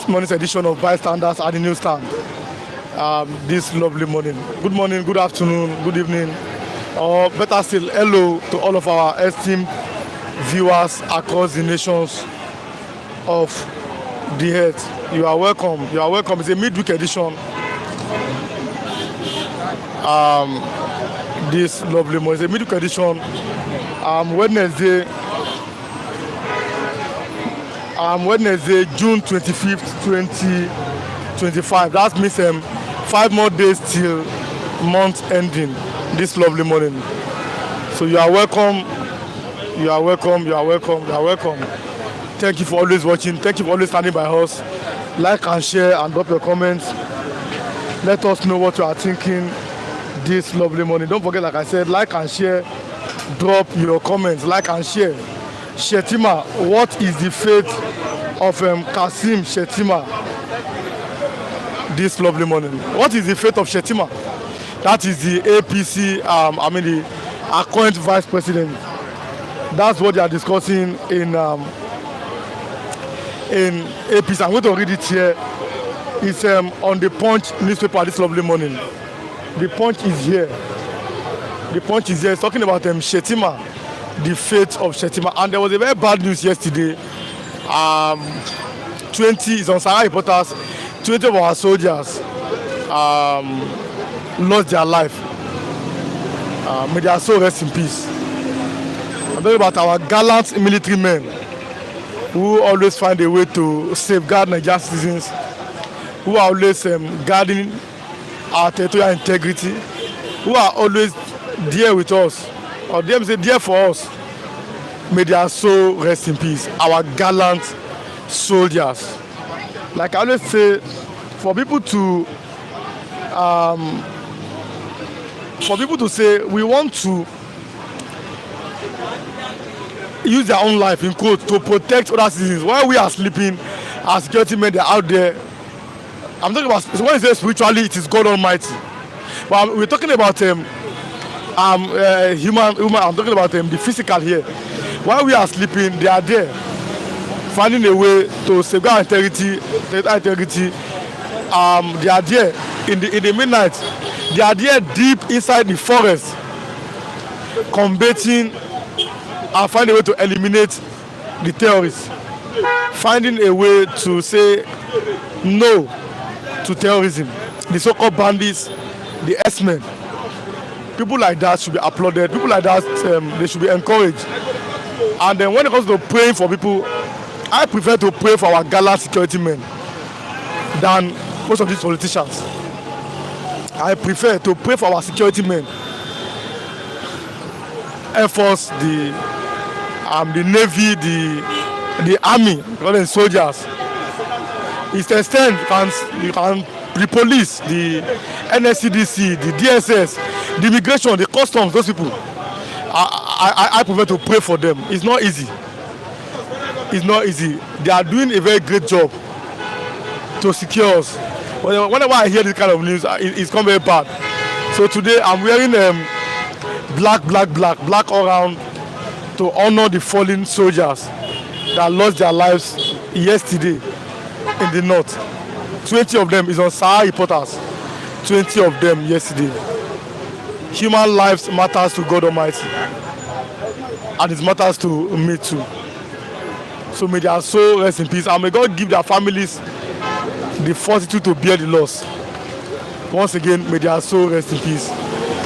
Morning's edition of Bystanders at the Newsstand. This lovely morning, good afternoon, good evening, or better still, hello to all of our esteemed viewers across the nations of the earth. You are welcome. You are welcome. It's a midweek edition. This lovely morning. It's a midweek edition. Wednesday, June 25th, 2025. That means 5 more days till month ending. This lovely morning. So you are welcome. You are welcome. You are welcome. You are welcome. Thank you for always watching. Thank you for always standing by us. Like and share and drop your comments. Let us know what you are thinking this lovely morning. Don't forget, like I said, like and share. Drop your comments. Like and share. Shettima, what is the fate of Kasim Shettima this lovely morning? What is the fate of Shettima? That is the APC, the current vice president. That's what they are discussing in APC. I'm going to read it here. It's on the Punch newspaper this lovely morning. The Punch is here. The Punch is here. It's talking about Shettima. The fate of Shettima. And there was a very bad news yesterday. 20 is on Sahara reporters. 20 of our soldiers lost their life. May their soul rest in peace. I'm talking about our gallant military men who always find a way to safeguard Nigerian citizens, who are always guarding our territorial integrity, who are always there with us. Or them say dear for us. May their soul rest in peace. Our gallant soldiers. Like I always say, for people to say we want to use their own life in quotes to protect other citizens while we are sleeping, our security men, they're out there. I'm talking about when you say spiritually, it is God Almighty. But we're talking about human. I'm talking about the physical here. While we are sleeping, they are there, finding a way to safeguard integrity. They are there in the midnight. They are there deep inside the forest, combating and finding a way to eliminate the terrorists, finding a way to say no to terrorism. The so-called bandits, the S-men. People like that should be applauded. People like that, they should be encouraged. And then when it comes to praying for people, I prefer to pray for our gallant security men than most of these politicians. I prefer to pray for our security men, Air Force, the Navy, the Army, the soldiers. It's extend, the police, the NSCDC, the DSS, the immigration, the customs, those people. I prefer to pray for them. It's not easy. It's not easy. They are doing a very great job to secure us. Whenever I hear this kind of news, it's come very bad. So today I'm wearing black all around to honor the fallen soldiers that lost their lives yesterday in the north. 20 of them is on Sahara reporters. 20 of them yesterday. Human lives matters to God Almighty, and it matters to me too. So may their soul rest in peace, and may God give their families the fortitude to bear the loss. Once again, may their soul rest in peace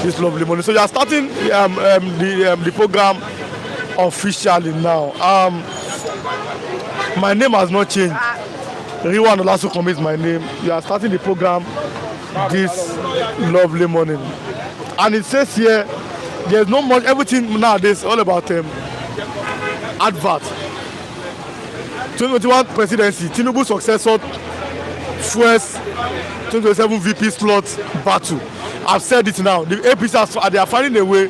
this lovely morning. So you are starting the program officially now. My name has not changed. Riwan Olasunkami is my name. You are starting the program this lovely morning. And it says here, there's no much, everything nowadays all about advert. 2021 presidency, Tinubu'S successor, first 2027 VP slot battle. I've said it now. The APC, they are finding a way.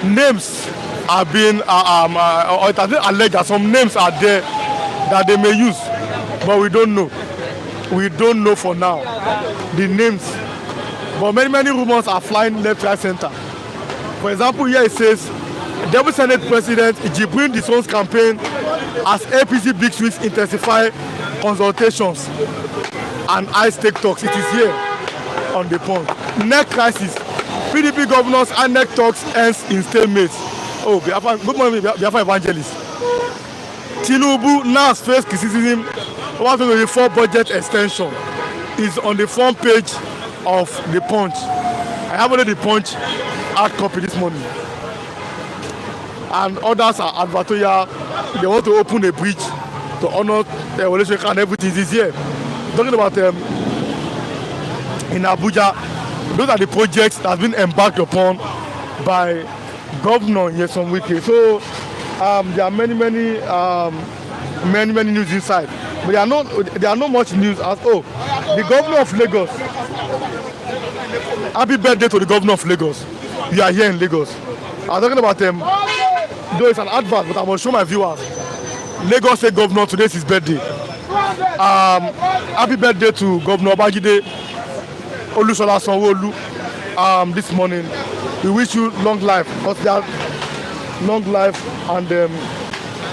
Names are being, or it has been alleged that some names are there that they may use, but we don't know. We don't know for now the names. But many rumors are flying left, right, center. For example, here it says, Deputy Senate President Jibril Dison's campaign as APC big swings intensify consultations, and high-stake talks. It is here on the point. Next crisis. PDP governors and neck talks ends in stalemate. Oh, Biafra, good morning, Biafra evangelist. Tinubu now face criticism over 2024 budget extension. Is on the front page of the Punch. I have already the Punch hard copy this morning. And others are advertorial. They want to open a bridge to honor the evolution and everything this year. Talking about in Abuja, those are the projects that have been embarked upon by Governor Nyesom Wike. So there are many news inside, but there are not much news as the Governor of Lagos. Happy birthday to the Governor of Lagos. You are here in Lagos. I'm talking about though it's an advert, but I will show my viewers. Lagos State Governor, today is his birthday. Happy birthday to Governor Babajide Olusola Sanwo-Olu. This morning, we wish you long life,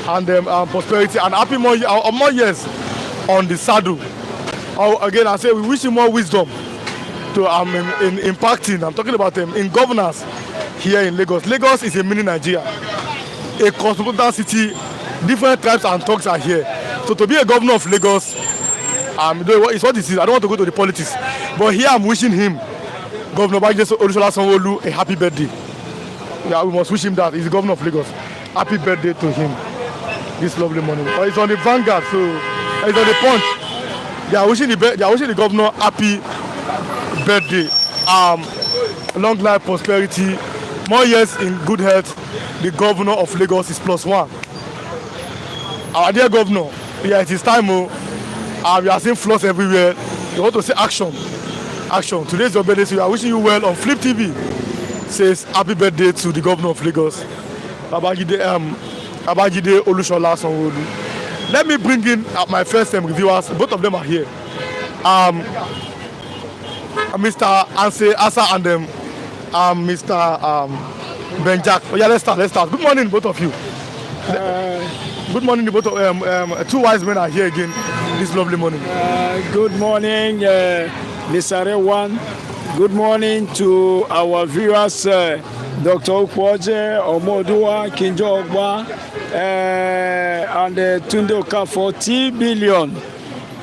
and prosperity, and happy more years on the saddle. Again, I say we wish you more wisdom to in impacting. I'm talking about in governance here in Lagos. Lagos is a mini Nigeria, a cosmopolitan city. Different tribes and tongues are here. So to be a governor of Lagos, it's what this is. I don't want to go to the politics, but here I'm wishing him, Governor Babajide Olusola Sanwo-Olu, a happy birthday. Yeah, we must wish him that. He's the governor of Lagos. Happy birthday to him this lovely morning. But it's on the Vanguard, so it's on the Punch. They are wishing the governor happy birthday. Long life, prosperity, more years in good health. The governor of Lagos is +1. Our dear governor, yeah, it is time. We are seeing flaws everywhere. You want to say action. Today is your birthday, so we are wishing you well on Flip TV. Says happy birthday to the governor of Lagos, Babajide Olusola Sanwo-Olu. Let me bring in my first reviewers. Both of them are here. Mr. Anse Asa and Mr. Benjak. Oh yeah, let's start. Good morning, both of you. Good morning, both of two wise men are here again this lovely morning. Good morning, Mr. Rewan. Good morning to our viewers, Dr. Ukwoje, Omodua, Kinjo Ogba, and Tunde Okafor, T Billion.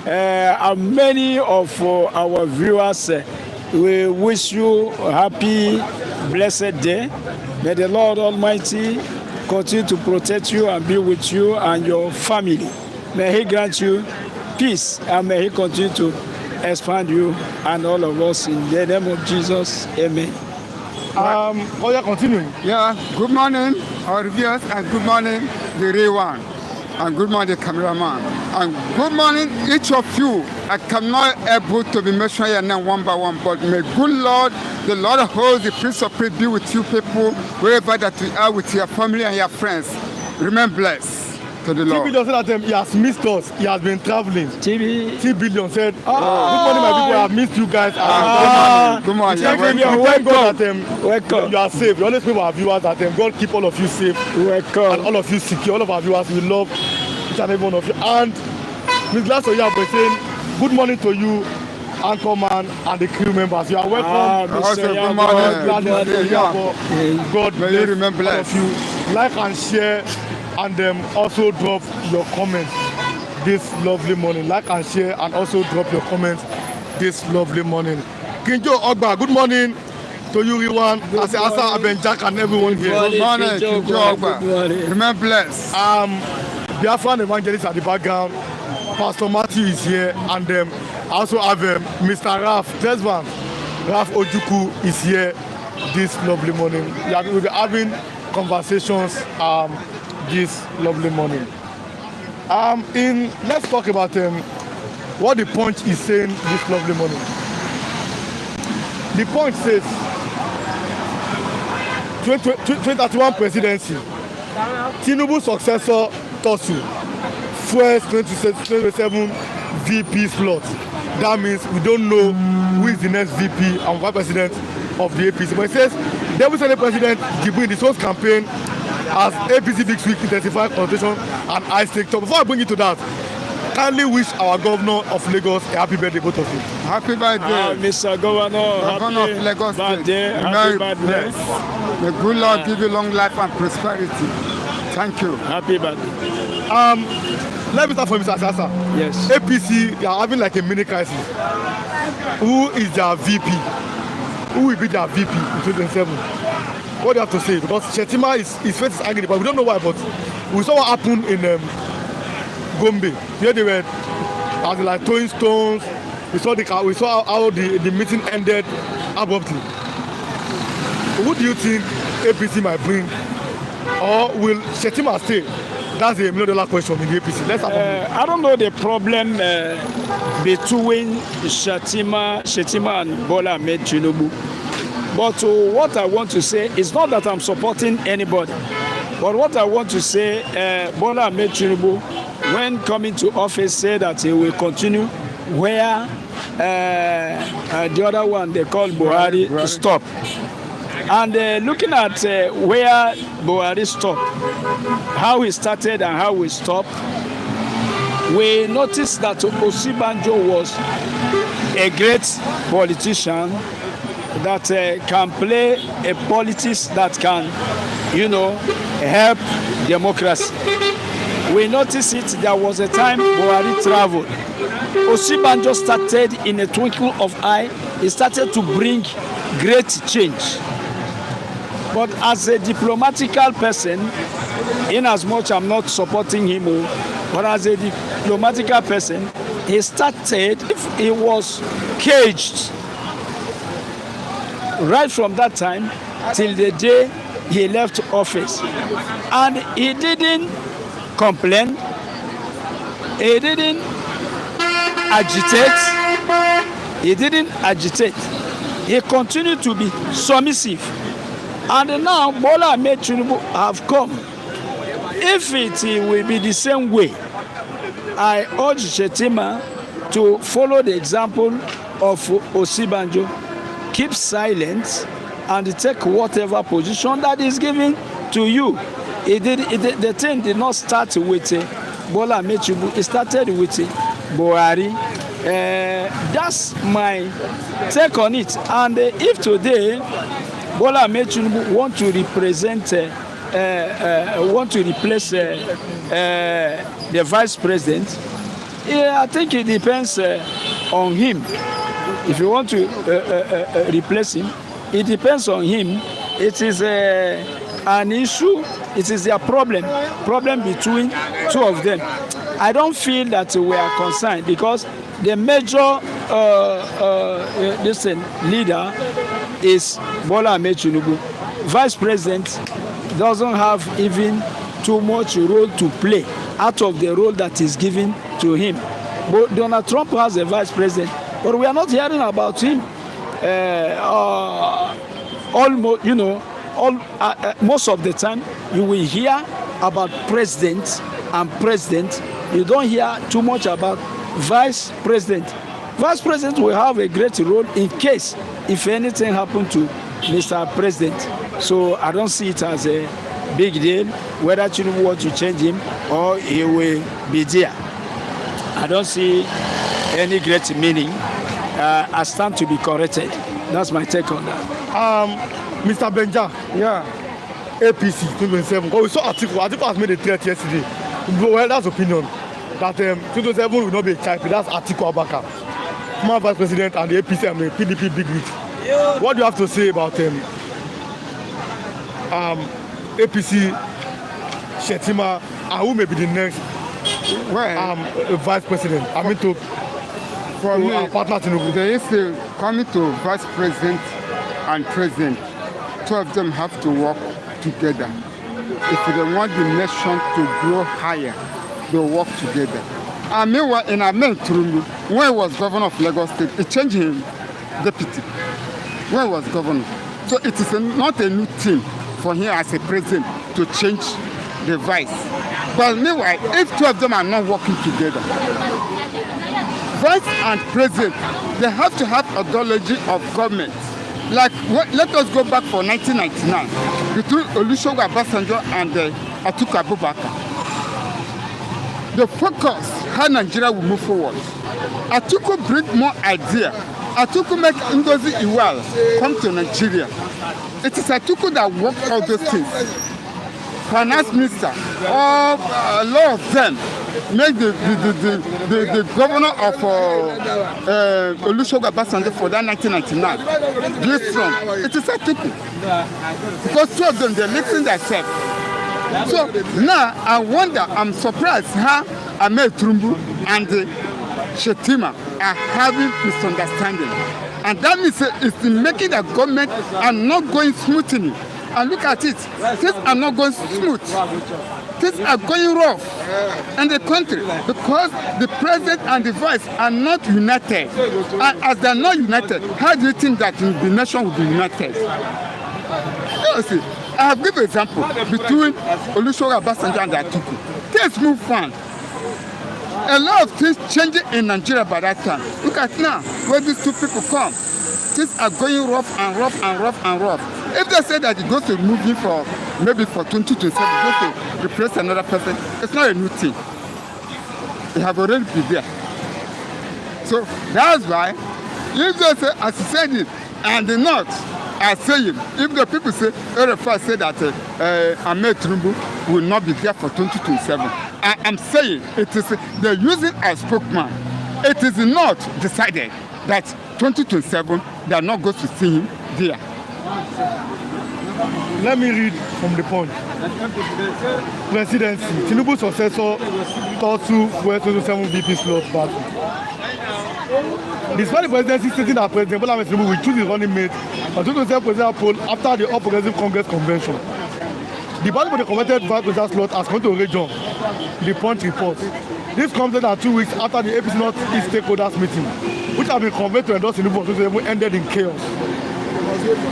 And many of our viewers, we wish you a happy, blessed day. May the Lord Almighty continue to protect you and be with you and your family. May He grant you peace, and may He continue to expand you and all of us in the name of Jesus. Amen. Continuing. Yeah, good morning, our viewers, and good morning, the real one, and good morning, the cameraman, and good morning, each of you. I cannot able to be mentioning your name one by one, but may good Lord, the Lord of hosts, the Prince of Peace, be with you people, wherever that you are, with your family and your friends. Remain blessed. To the Lord. T Billion said that he has missed us. He has been traveling. T Billion said, good morning, my people. I have missed you guys. Good morning. Thank God that you are safe. We always pray for our viewers that God keep all of you safe. Welcome. And all of you secure. All of our viewers, we love each and every one of you. And Ms. Lasoya was saying, good morning to you, Anchorman, and the crew members. You are welcome. Good morning. God may you remember all of you. Like and share. And also drop your comments this lovely morning. Like and share, and also drop your comments this lovely morning. Kinjo Ogba, good morning to you, everyone. As Asa, Benjak, and everyone here. Good morning, Kinjo Ogba. Remain blessed. Biafra and evangelist at the background. Pastor Matthew is here, and I also have Mr. Raf Tesvan. Raf Ojuku is here this lovely morning. We'll be having conversations this lovely morning. Let's talk about what the Punch is saying this lovely morning. The Punch says 2031 presidency, Tinubu'S successor Tosu, first 2027 VP slot. That means we don't know who is the next VP and vice president of the APC. But it says Deputy Senate President Jibril in his own campaign as APC Big Week intensified consultation and high stake talk. Before I bring you to that, kindly wish our governor of Lagos a happy birthday, both of you. Happy birthday. Mr. Governor, Governor of Lagos birthday, State. happy Very birthday. blessed. May good Lord give you long life and prosperity. Thank you. Happy birthday. Let me start from Mr. Asasa. Yes. APC, they are having like a mini crisis. Who is their VP? Who will be their VP in 2027? What do you have to say? Because Shettima'S his face is angry, but we don't know why. But we saw what happened in Gombe. Here they were, as like throwing stones. We saw how the meeting ended abruptly. Who do you think APC might bring, or will Shettima'S stay? That's a $1 million question in the APC. Let's have I don't know the problem between Shettima and Bola Ahmed Tinubu. But what I want to say is not that I'm supporting anybody. But what I want to say, Bola Ahmed Tinubu, when coming to office, said that he will continue where the other one they call Buhari stop. And looking at where Buhari stopped, how he started and how he stopped, we noticed that Osibanjo was a great politician that can play a politics that can, help democracy. We noticed it. There was a time Buhari traveled. Osibanjo started in a twinkle of eye. He started to bring great change. But as a diplomatical person, in as much I'm not supporting him, but as a diplomatical person, he started, he was caged right from that time till the day he left office. And he didn't complain, he didn't agitate, he continued to be submissive. And now Bola Ahmed Tinubu have come. If it will be the same way, I urge Shettima to follow the example of Osibanjo, keep silent and take whatever position that is given to you. The thing did not start with Bola Ahmed Tinubu, it started with Buhari. That's my take on it. And if today Bola Ahmed Tinubu want to replace the vice president, I think it depends on him. If you want to replace him, it depends on him. It is an issue. It is their problem between two of them. I don't feel that we are concerned because the major leader is Bola Ahmed Tinubu. Vice president doesn't have even too much role to play out of the role that is given to him. But Donald Trump has a vice president, but we are not hearing about him. Most of the time you will hear about president and president. You don't hear too much about vice president. Vice president will have a great role in case if anything happened to Mr. President. So I don't see it as a big deal whether Tinubu wants to change him or he will be there. I don't see any great meaning. I stand to be corrected. That's my take on that. Mr. Benja, Yeah. APC 2027. Oh, we saw Atiku has made a threat yesterday. Well, that's opinion. That 2027 will not be a type. That's Atiku Abubakar, former vice president and the APC and the PDP big wig. What do you have to say about APC, Shettima, and who may be the next vice president? I mean, for me, our partner Tinubu. There is coming to vice president and president. Two of them have to work together. If they want the nation to grow higher, they work together. And meanwhile, in Ahmed Tinubu, when he was governor of Lagos State, he changed him deputy when he was governor. So it is not a new thing for him as a president to change the vice. But meanwhile, if two of them are not working together, vice and president, they have to have ideology of government. Like, let us go back for 1999 between Olusegun Obasanjo and Atiku Abubakar. the focus how Nigeria will move forward. Atiku bring more idea. Atiku make Ngozi Iweala come to Nigeria. It is Atiku that work all those things. Finance minister, a lot of them make the governor of Olusegun Obasanjo for that 1999 this strong. It is Atiku. Because two of them, they listen themselves. So now I wonder, I'm surprised how Ahmed Tinubu and Shettima are having misunderstanding. And that means it's making the government and not going smoothly. And look at it, things are not going smooth. Things are going rough in the country because the president and the vice are not united. And as they are not united, how do you think that the nation will be united? You see, I have given an example between Olusegun Obasanjo and Atiku. Things move on. A lot of things changing in Nigeria by that time. Look at now, where these two people come. Things are going rough and rough and rough and rough. If they say that it goes to moving for maybe for 2027, goes to replace another person, it's not a new thing. They have already been there. So that's why, if they say, as you said it, and the North are saying, if the people say, RFI say that Ahmed Tinubu will not be there for 2027, I am saying it is they're using a spokesman. It is not decided that 2027 they are not going to see him there. Let me read from the point. Presidency. Tinubu's successor thought to where 2027 VP slot battle. Despite the presidency stating that President Bola Ahmed Tinubu will choose his running mate on 2027 presidential poll after the All Progressive Congress convention. The battle for the converted vice presidential slot has come to a region. The Punch reports. This comes less than 2 weeks after the APC North-East stakeholders meeting, which have been convened to endorse Tinubu on 2027, ended in chaos.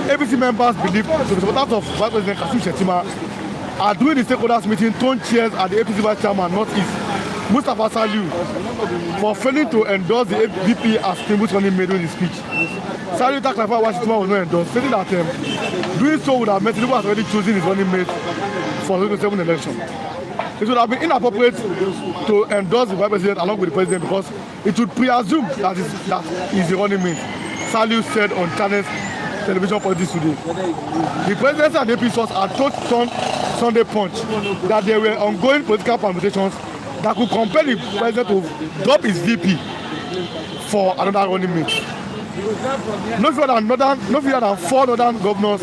APC members believe the supporters of Vice President Kassim Shettima are doing the stakeholders meeting throwing chairs at the APC Vice Chairman North-East, Mustafa Saliu, for failing to endorse the VP as Tinubu's running mate during his speech. Saliu clarified why Shettima was not endorsed, stating that doing so would have meant Tinubu has already chosen his running mate for the 2027 election. It would have been inappropriate to endorse the Vice President along with the President because it would presume that is the running mate, Saliu said on Channel's television politics today. The President and the APC source had told Sunday Punch that there were ongoing political permutations that could compel the President to drop his VP for another running mate. No fewer than 4 northern governors,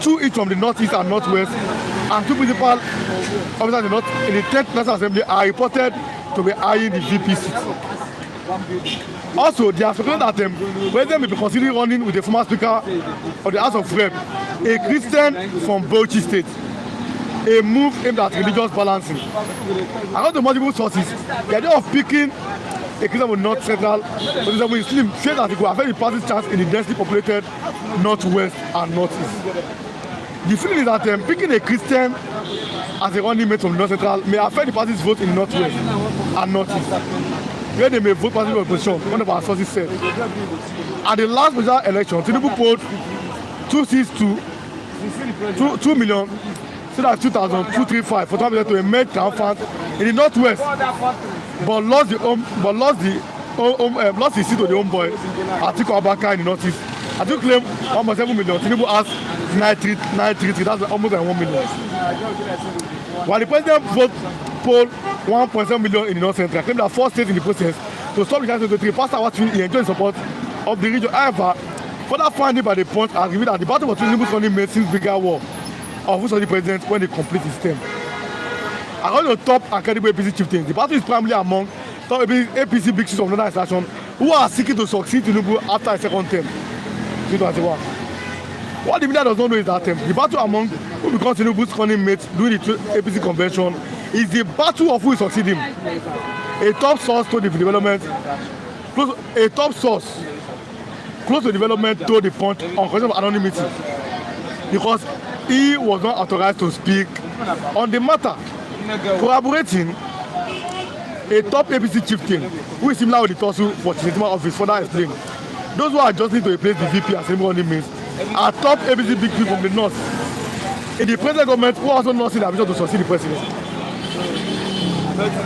2 each from the Northeast and Northwest, and 2 principal officers in the 10th National Assembly are reported to be eyeing the VP seat. Also, they are speculating that President may be considering running with the former Speaker of the House of Reps, a Christian from Bauchi State, a move aimed at religious balancing. According to multiple sources, the idea of picking a Christian with North Central, but Muslim says that it will affect the party's chance in the densely populated Northwest and Northeast. The feeling is that picking a Christian as a running mate from North Central may affect the party's vote in the Northwest and Northeast, where they may vote party opposition, one of our sources said. At the last presidential election, Tinubu polled 2,235 for 12% to emerge triumphant in the Northwest, but lost the seat to the homeboy Atiku Abubakar in the Northeast. Atiku claimed 1.7 million. Tinubu has 933. That's almost like 1 million. While the president polled 1.7 million in the North Central, claimed that 4 states in the process to stop the Chinese 23 Pastor Watson he enjoyed support of the region. However, further finding by the Punch has revealed that the battle for Tinubu's running mate seems bigger war of who's the president when he completes his term. According to top and credible APC chieftains, the battle is primarily among top APC big chiefs of northern extraction who are seeking to succeed Tinubu after a second term. 2021. What the media does not know is that the battle among who becomes Tinubu's running mate during the APC convention is the battle of who will succeed him. A top source told the development, close to development told the Punch on question of anonymity because he was not authorized to speak on the matter. Corroborating, a top APC chieftain who is similar with the Tosu for Shettima office further explained. Those who are adjusting to replace the VP as running mates are top APC big people from the north. In the present government, who also not seen the ambition to succeed the president.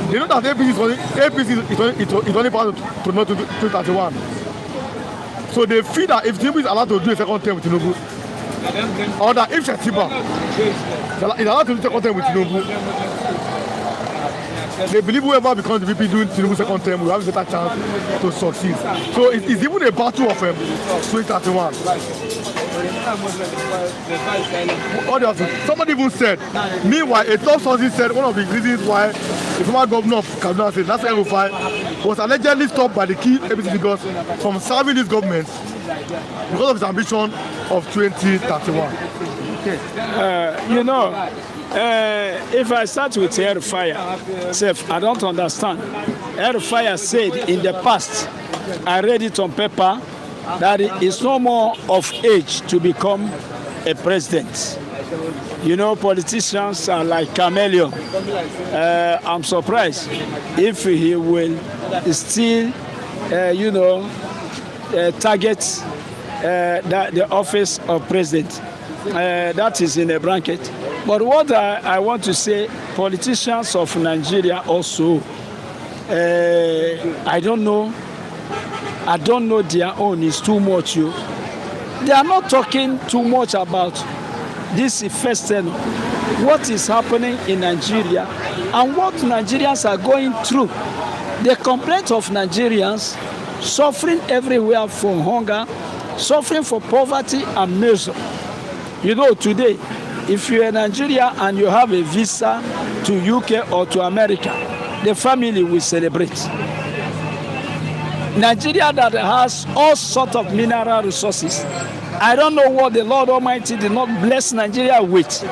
They know that APC is only part of 2031. So they feel that if Tinubu is allowed to do a second term with Tinubu, or that if Shettima is allowed to do a second term with Tinubu, they believe whoever becomes the VP doing Tinubu's second term will have a better chance to succeed. So it's even a battle of 2031. Somebody even said, meanwhile, a top source said one of the reasons why the former governor of Kaduna State, Nasir El-Rufai, was allegedly stopped by the key APC figures from serving this government because of his ambition of 2031. Okay. If I start with El-Rufai, I don't understand. El-Rufai said in the past, I read it on paper, that it's no more of age to become a president. Politicians are like chameleon. I'm surprised if he will still, target the office of president. That is in a bracket. But what I want to say, politicians of Nigeria also, I don't know their own is too much. They are not talking too much about this first tenure, what is happening in Nigeria and what Nigerians are going through. The complaint of Nigerians suffering everywhere from hunger, suffering for poverty and misery. Today, if you're in Nigeria and you have a visa to UK or to America, the family will celebrate. Nigeria that has all sorts of mineral resources. I don't know what the Lord Almighty did not bless Nigeria with,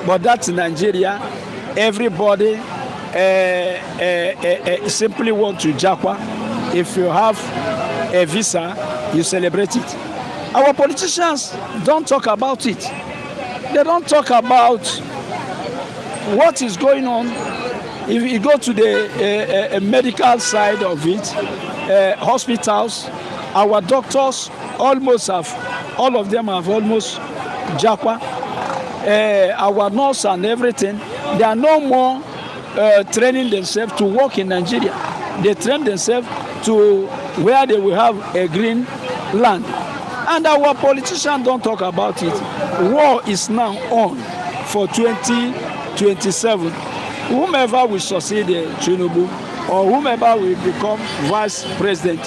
but that's Nigeria. Everybody simply want to japa. If you have a visa, you celebrate it. Our politicians don't talk about it. They don't talk about what is going on. If you go to the medical side of it, hospitals, our doctors almost have, all of them have almost japa. Our nurse and everything, they are no more training themselves to work in Nigeria. They train themselves to where they will have a green land. And our politicians don't talk about it. War is now on for 2027. Whomever will succeed Tinubu or whomever will become vice president,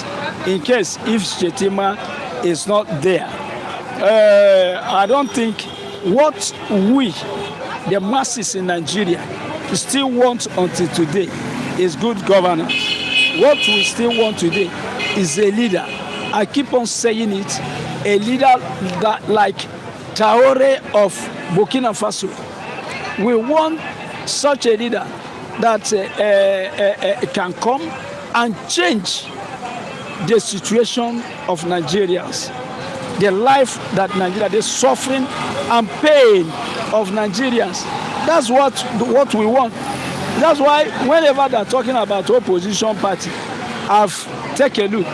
in case if Shettima is not there, I don't think what we, the masses in Nigeria, still want until today is good governance. What we still want today is a leader. I keep on saying it, a leader that like Traore of Burkina Faso. We want such a leader that can come and change the situation of Nigerians, the life that Nigeria, the suffering and pain of Nigerians. That's what we want. That's why whenever they're talking about opposition party, I've taken a look.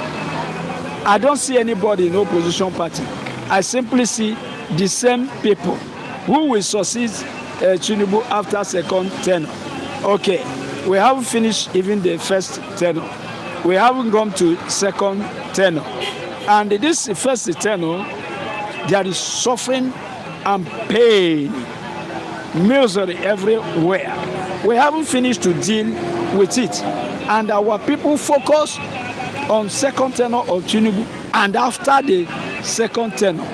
I don't see anybody in opposition party. I simply see the same people who will succeed Tinubu after second tenure. Okay, we haven't finished even the first tenure. We haven't gone to second tenure. And this first tenure, there is suffering and pain, misery everywhere. We haven't finished to deal with it. And our people focus on second tenure of Tinubu and after the second tenure.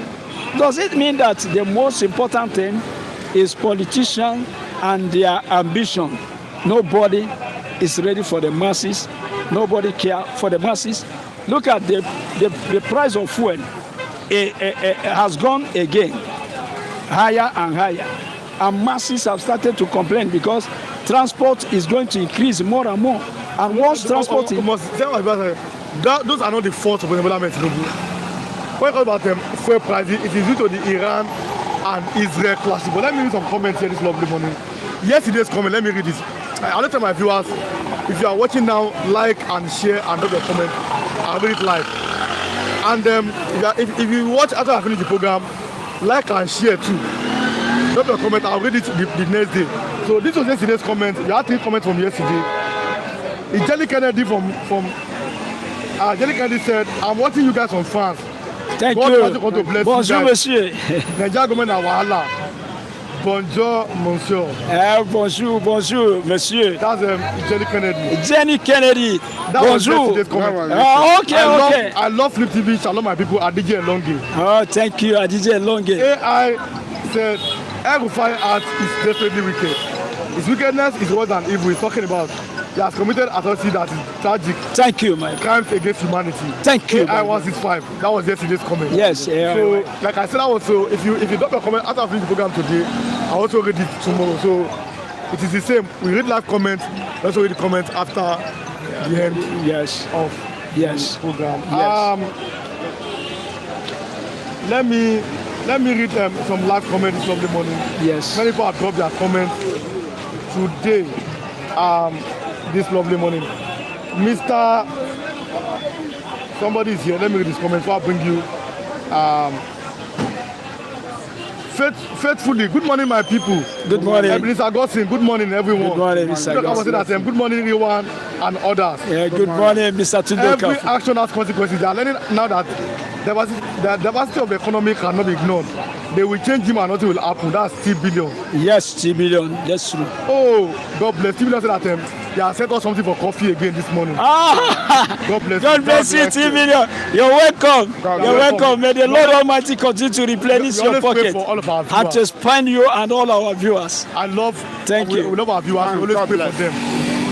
Does it mean that the most important thing is politicians and their ambition? Nobody is ready for the masses. Nobody cares for the masses. Look at the price of fuel. It has gone again higher and higher. And masses have started to complain because transport is going to increase more and more. And once transport is... Those are not the fault of Tinubu. When we talk about fuel prices, it is due to the Iran and Israel clash. But let me read some comments here this lovely morning. Yesterday's comment, let me read this. I'll tell my viewers, if you are watching now, like and share and drop your comment. I'll read it live. And if you watch after I finish the program, like and share too. Drop your comment, I'll read it the next day. So this was yesterday's comment. You had 3 comments from yesterday. It's Jelly Kennedy from Jelly Kennedy said, I'm watching you guys on France. Thank God you. want to bless Bonjour, you guys. monsieur. Nigeria government na wahala. Bonjour, monsieur. Bonjour, bonjour, monsieur. That's Jelly Kennedy. Jenny Kennedy. That Bonjour. was comment. Okay, okay. I love Flip TV. Shalom, my people. Adije Elonge. Oh, thank you, Adije Elonge. AI said, El-Rufai Act is definitely wicked. His wickedness is worse than evil. He's talking about he has committed atrocity that is tragic. Thank you, my Crimes against humanity. Thank you. AI 165. That was yesterday's comment. Yes. Yeah. So, like I said, also, if you drop your comment after I finish the program today, I also read it tomorrow. So it is the same. We read live comments. We also read the comments after the end. Yes. Of the program. Yes. Let me read some live comments this lovely morning. Yes. Many people have dropped their comments today. This lovely morning. Mr. Somebody is here. Let me read this comment. So I'll bring you. Faithfully. Good morning, my people. Good morning. Mr. Gossin. Good morning, everyone. Good morning, Mr. Gossin. Good morning, everyone, and others. Yeah, good morning, Mr. Tunde. Every action has consequences. They are learning now that the diversity of the economy cannot be ignored. They will change him and nothing will happen. That's 3 billion. Yes, 3 billion. That's true. Oh, God bless. 3 billion said that they have sent us something for coffee again this morning. God bless. God bless you, 3 billion. You're welcome. You're welcome. May the Lord Almighty continue to replenish your pocket for all of our and to expand you and all our viewers. I love. Thank you. We love our viewers. We always pray for them.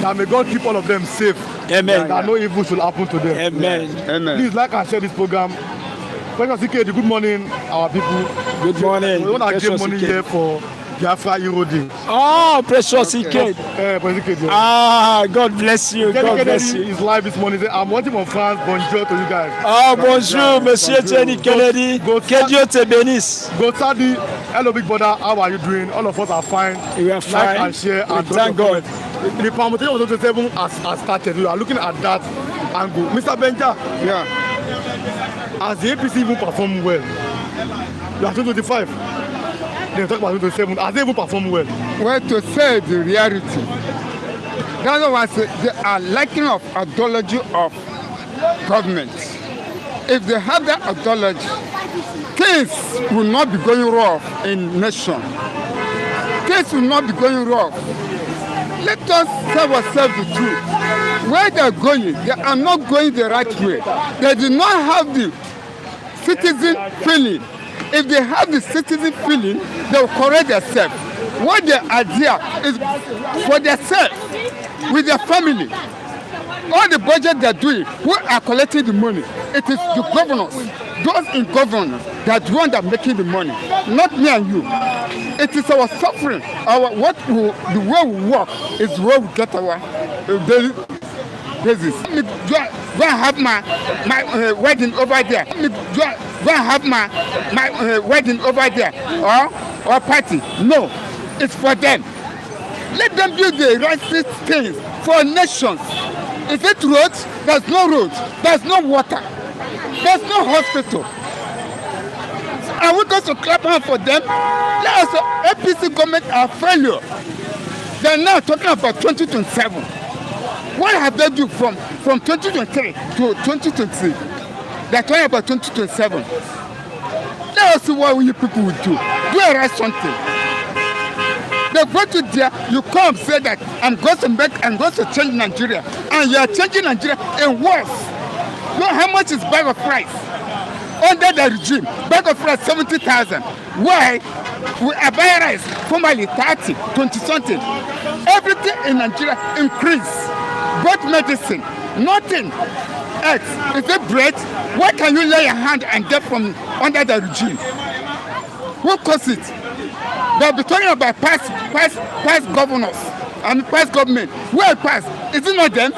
That may God keep all of them safe. Amen. That no evil should happen to them. Amen. Amen. Please like and share this program. Good morning, our people. Good morning. We want to give money here for Biafra Day. Oh, precious Iked. God bless you. God bless you. Is live this morning. I'm watching from France. Bonjour to you guys. Bonjour, Monsieur Jenny Kennedy. Que Dieu te bénisse. Go study. Hello, big brother. How are you doing? All of us are fine. We are fine. Like and share. And thank God. The permutation of 27 has started. We are looking at that angle. Mr. Benja. Yeah. Has the APC even performed well? You are 25. They talk about 27. Has they even performed well? Well, to say the reality, that's why they are lacking of ideology of government. If they have that ideology, things will not be going rough in nation. Things will not be going rough. Let us tell ourselves the truth. Where they are going, they are not going the right way. They do not have the citizen feeling. If they have the citizen feeling, they will correct themselves. What their idea is for themselves, with their family. All the budget they are doing, who are collecting the money? It is the governors. Those in governance that the one that are making the money, not me and you. It is our suffering. The way we work is the way we get our daily basis. Do I have my wedding over there? Do I have my wedding over there or party? No, it's for them. Let them do the right things for nations. Is it roads? There's no roads. There's no water. There's no hospital. Are we going to clap hands for them? Let us, APC government are failure. They're now talking about 2027. What have they done from 2023 to 2023? They're talking about 2027. Let us see what you people will do. Do a right something. They go to there, you come say that I'm going to change Nigeria. And you are changing Nigeria in worse. You know how much is bag of rice? Under the regime, bag of rice 70,000. Why? We are buying rice formerly 30, 20 something. Everything in Nigeria increase. Both medicine, nothing else. Is it bread? Why can you lay your hand and get from under the regime? Who caused it? They'll be talking about past governors and past government. Where past? Is it not them?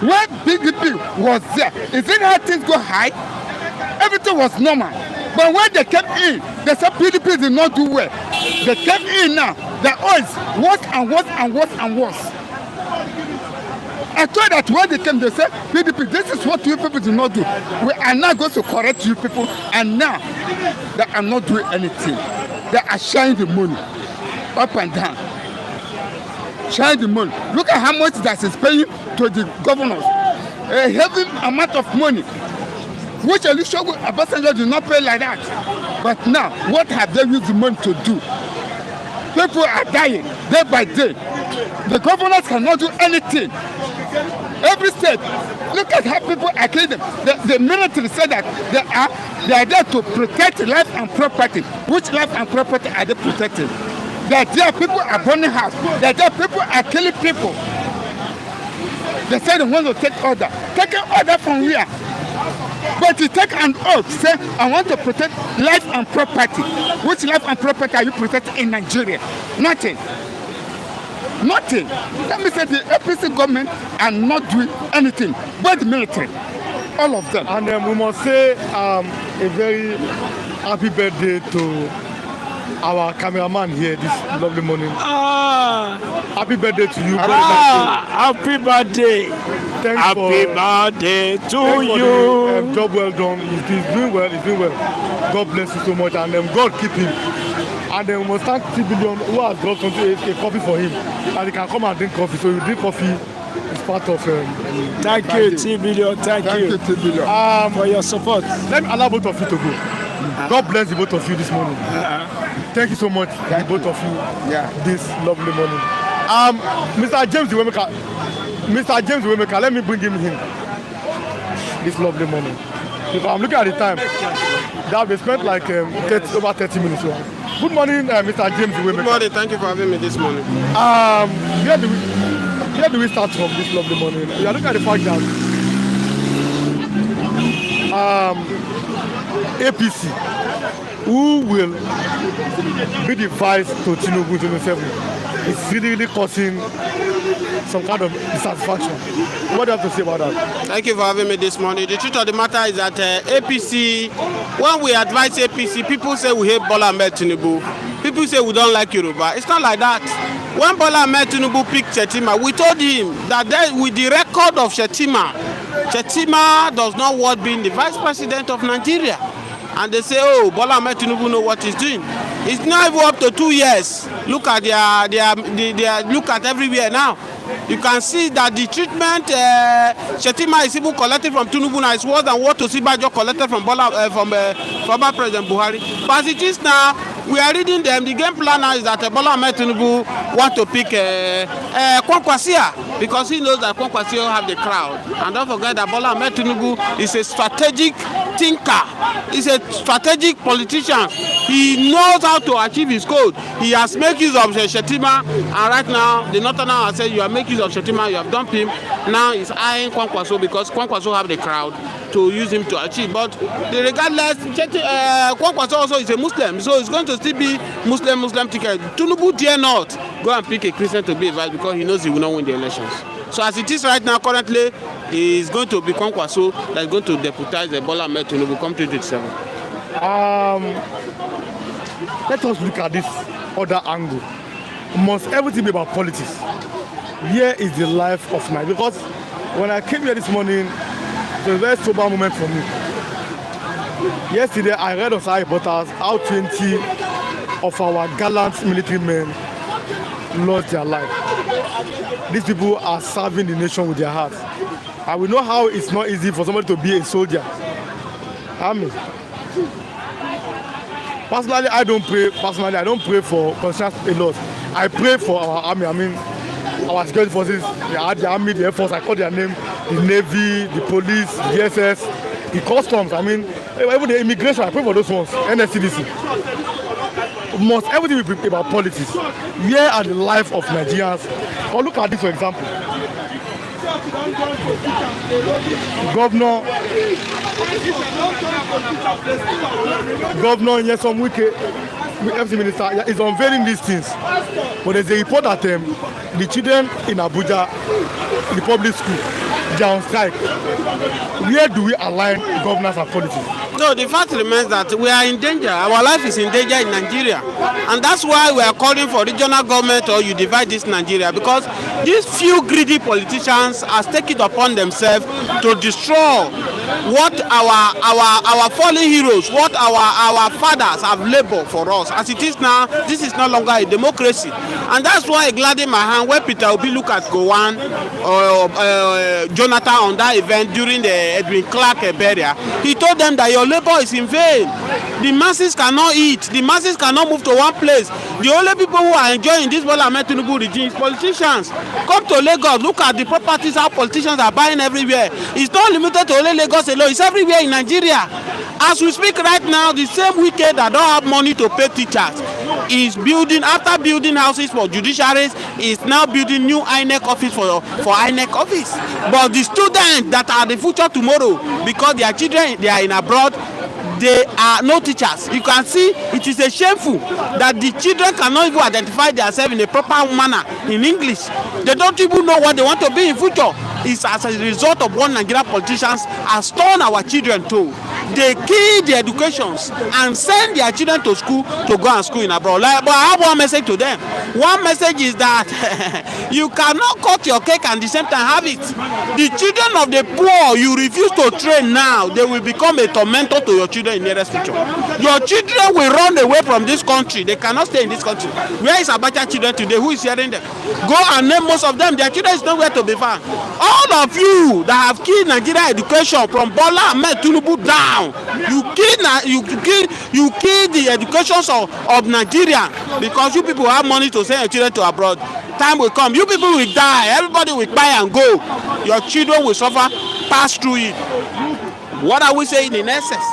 When PDP was there, is it how things go high? Everything was normal. But when they came in, they said PDP did not do well. They came in now, the oils worse and worse and worse and worse. I thought that when they came, they said, PDP, this is what you people do not do. We are now going to correct you people, and now they are not doing anything. They are sharing the money up and down. share the money. Look at how much that is paying to the governors. A heavy amount of money, which Olusegun Obasanjo did not pay like that. But now, what have they used the money to do? People are dying day by day. The governors cannot do anything. Every state, look at how people are killing them. The military said that they are there to protect life and property. Which life and property are they protecting? They are there, people are burning houses. They are there, people are killing people. They said they want to take order. Taking order from here. But you take an oath, say, I want to protect life and property. Which life and property are you protecting in Nigeria? Nothing. Nothing. Let me say the APC government are not doing anything, but the military, all of them. And we must say a very happy birthday to our cameraman here this lovely morning. Happy birthday to you. Happy birthday. Happy birthday to you. Job well done. He's doing well. He's doing well. God bless you so much, and God keep him. And then we must thank T Billion who has brought something, a coffee for him, and he can come and drink coffee. So you drink coffee is part of. Thank you, T Billion. Thank you, T Billion, for your support. Let me allow both of you to go. God bless the both of you this morning. Thank you so much, the both of you, this lovely morning. Mr. James Iwemeka, let me bring him in this lovely morning. Because I'm looking at the time. That we spent like over 30 minutes. Good morning, Mr. James Iwemeka. Good morning. Thank you for having me this morning. Where do we start from this lovely morning? We are looking at the fact that APC, who will be the vice to Tinubu in 2027, is really causing some kind of dissatisfaction. What do you have to say about that? Thank you for having me this morning. The truth of the matter is that APC, when we advise APC, people say we hate Bola Ahmed Tinubu. People say we don't like Yoruba. It's not like that. When Bola Ahmed Tinubu picked Shettima, we told him that with the record of Shettima does not want being the vice president of Nigeria. And they say, oh, Bola Ahmed Tinubu know what he's doing. It's not even up to 2 years. Look at look at everywhere now. You can see that the treatment Shettima is even collected from Tinubu now is worse than what Osibajo collected from former President Buhari. But as it is now, we are reading them. The game plan now is that Bola Ahmed Tinubu want to pick Kwankwasia because he knows that Kwankwasia have the crowd. And don't forget that Bola Ahmed Tinubu is a strategic thinker. He's a strategic politician. He knows how to achieve his goal. He has made use of Shettima, and right now the Northerners have said you have made use of Shettima, you have dumped him. Now he's eyeing Kwankwaso because Kwankwaso have the crowd to use him to achieve. But regardless, Kwankwaso also is a Muslim, so it's going to still be Muslim ticket. Tinubu dare not go and pick a Christian to be a vice because he knows he will not win the elections. So as it is right now, currently, is going to be Kwankwaso that's going to deputize the Bola Ahmed Tinubu come 2027. Let us look at this other angle. Must everything be about politics? Here is the life of Nigeria. Because when I came here this morning, it was a very sober moment for me. Yesterday, I read on our reporters how 20 of our gallant military men lost their life. These people are serving the nation with their hearts. And we know how it's not easy for somebody to be a soldier. Amen. Personally, I don't pray for conscience a lot. I pray for our army. I mean, our security forces, the army, the air force, I call their name, the navy, the police, the DSS, the customs. I mean, even the immigration, I pray for those ones, NSCDC. Must everything be about politics? Where are the life of Nigerians? Or look at this, for example. Governor Nyesom Wike, FC Minister, is unveiling these things. But there's a report that the children in Abuja, the public school, they are on strike. Where do we align governance and politics? No, the fact remains that we are in danger. Our life is in danger in Nigeria. And that's why we are calling for regional government or you divide this Nigeria. Because these few greedy politicians have taken it upon themselves to destroy what our fallen heroes, what our fathers have labored for us. As it is now, this is no longer a democracy, and that's why I gladden my hand when Peter Obi look at Gowon or Jonathan on that event during the Edwin Clark burial. He told them that your labor is in vain. The masses cannot eat. The masses cannot move to one place. The only people who are enjoying this Bola Ahmed Tinubu regime is politicians. Come to Lagos, look at the properties how politicians are buying everywhere. It's not limited to only Lagos alone. It's everywhere in Nigeria. As we speak right now, the same wicked that don't have money to pay teachers is building, after building houses for judiciaries, is now building new INEC office for INEC office. But the students that are the future tomorrow, because their children, they are in abroad, they are no teachers. You can see it is a shameful that the children cannot even identify themselves in a proper manner in English. They don't even know what they want to be in future. It's as a result of what Nigerian politicians have turned our children to. They kill their educations and send their children to school to go and school in abroad. But I have one message to them. One message is that you cannot cut your cake and at the same time have it. The children of the poor you refuse to train now, they will become a tormentor to your children in the nearest future. Your children will run away from this country. They cannot stay in this country. Where is Abacha children today? Who is hearing them? Go and name most of them. Their children is nowhere to be found. All of you that have killed Nigeria education from Bola Ahmed Tinubu down, you kill the educations of Nigeria because you people have money to send your children to abroad. Time will come. You people will die. Everybody will buy and go. Your children will suffer, pass through it. What are we saying in essence?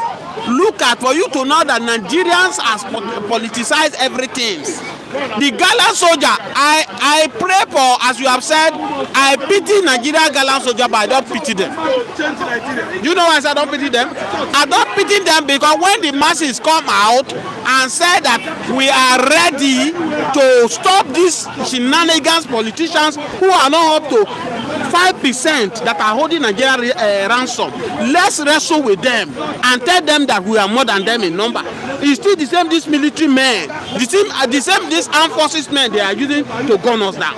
Look at, for you to know that Nigerians has politicized everything. The gallant soldier, I pray for, as you have said, I pity Nigeria gallant soldier, but I don't pity them. You know why I said I don't pity them? I don't pity them because when the masses come out and say that we are ready to stop these shenanigans politicians who are not up to 5% that are holding Nigeria ransom, let's wrestle with them and tell them that we are more than them in number. It's still the same, this military men, the same these armed forces men they are using to gun us down.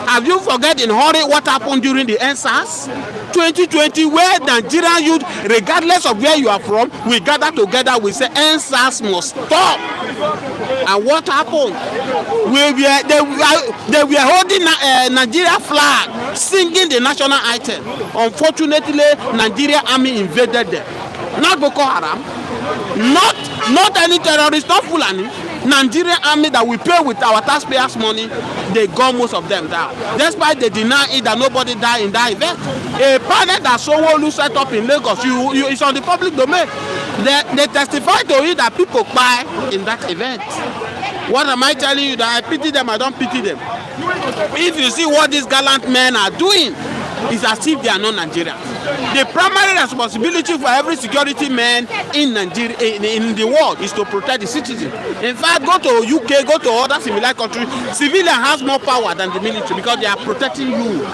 Have you forget in hurry what happened during the NSAS 2020, where Nigerian youth, regardless of where you are from, we gather together, we say NSAS must stop. And what happened? They were holding Nigeria flag, singing the national anthem. Unfortunately, Nigeria army invaded them. Not Boko Haram, not any terrorist, not Fulani. Nigerian army that we pay with our taxpayers' money, they gun most of them down. Despite they deny it that nobody died in that event. A panel that Sowolu set up in Lagos, it's on the public domain. They testify to it that people buy in that event. What am I telling you? That I pity them, I don't pity them. If you see what these gallant men are doing, it's as if they are not Nigerians. The primary responsibility for every security man in Nigeria, in the world, is to protect the citizen. In fact, go to UK, go to other similar countries, civilian has more power than the military because they are protecting you.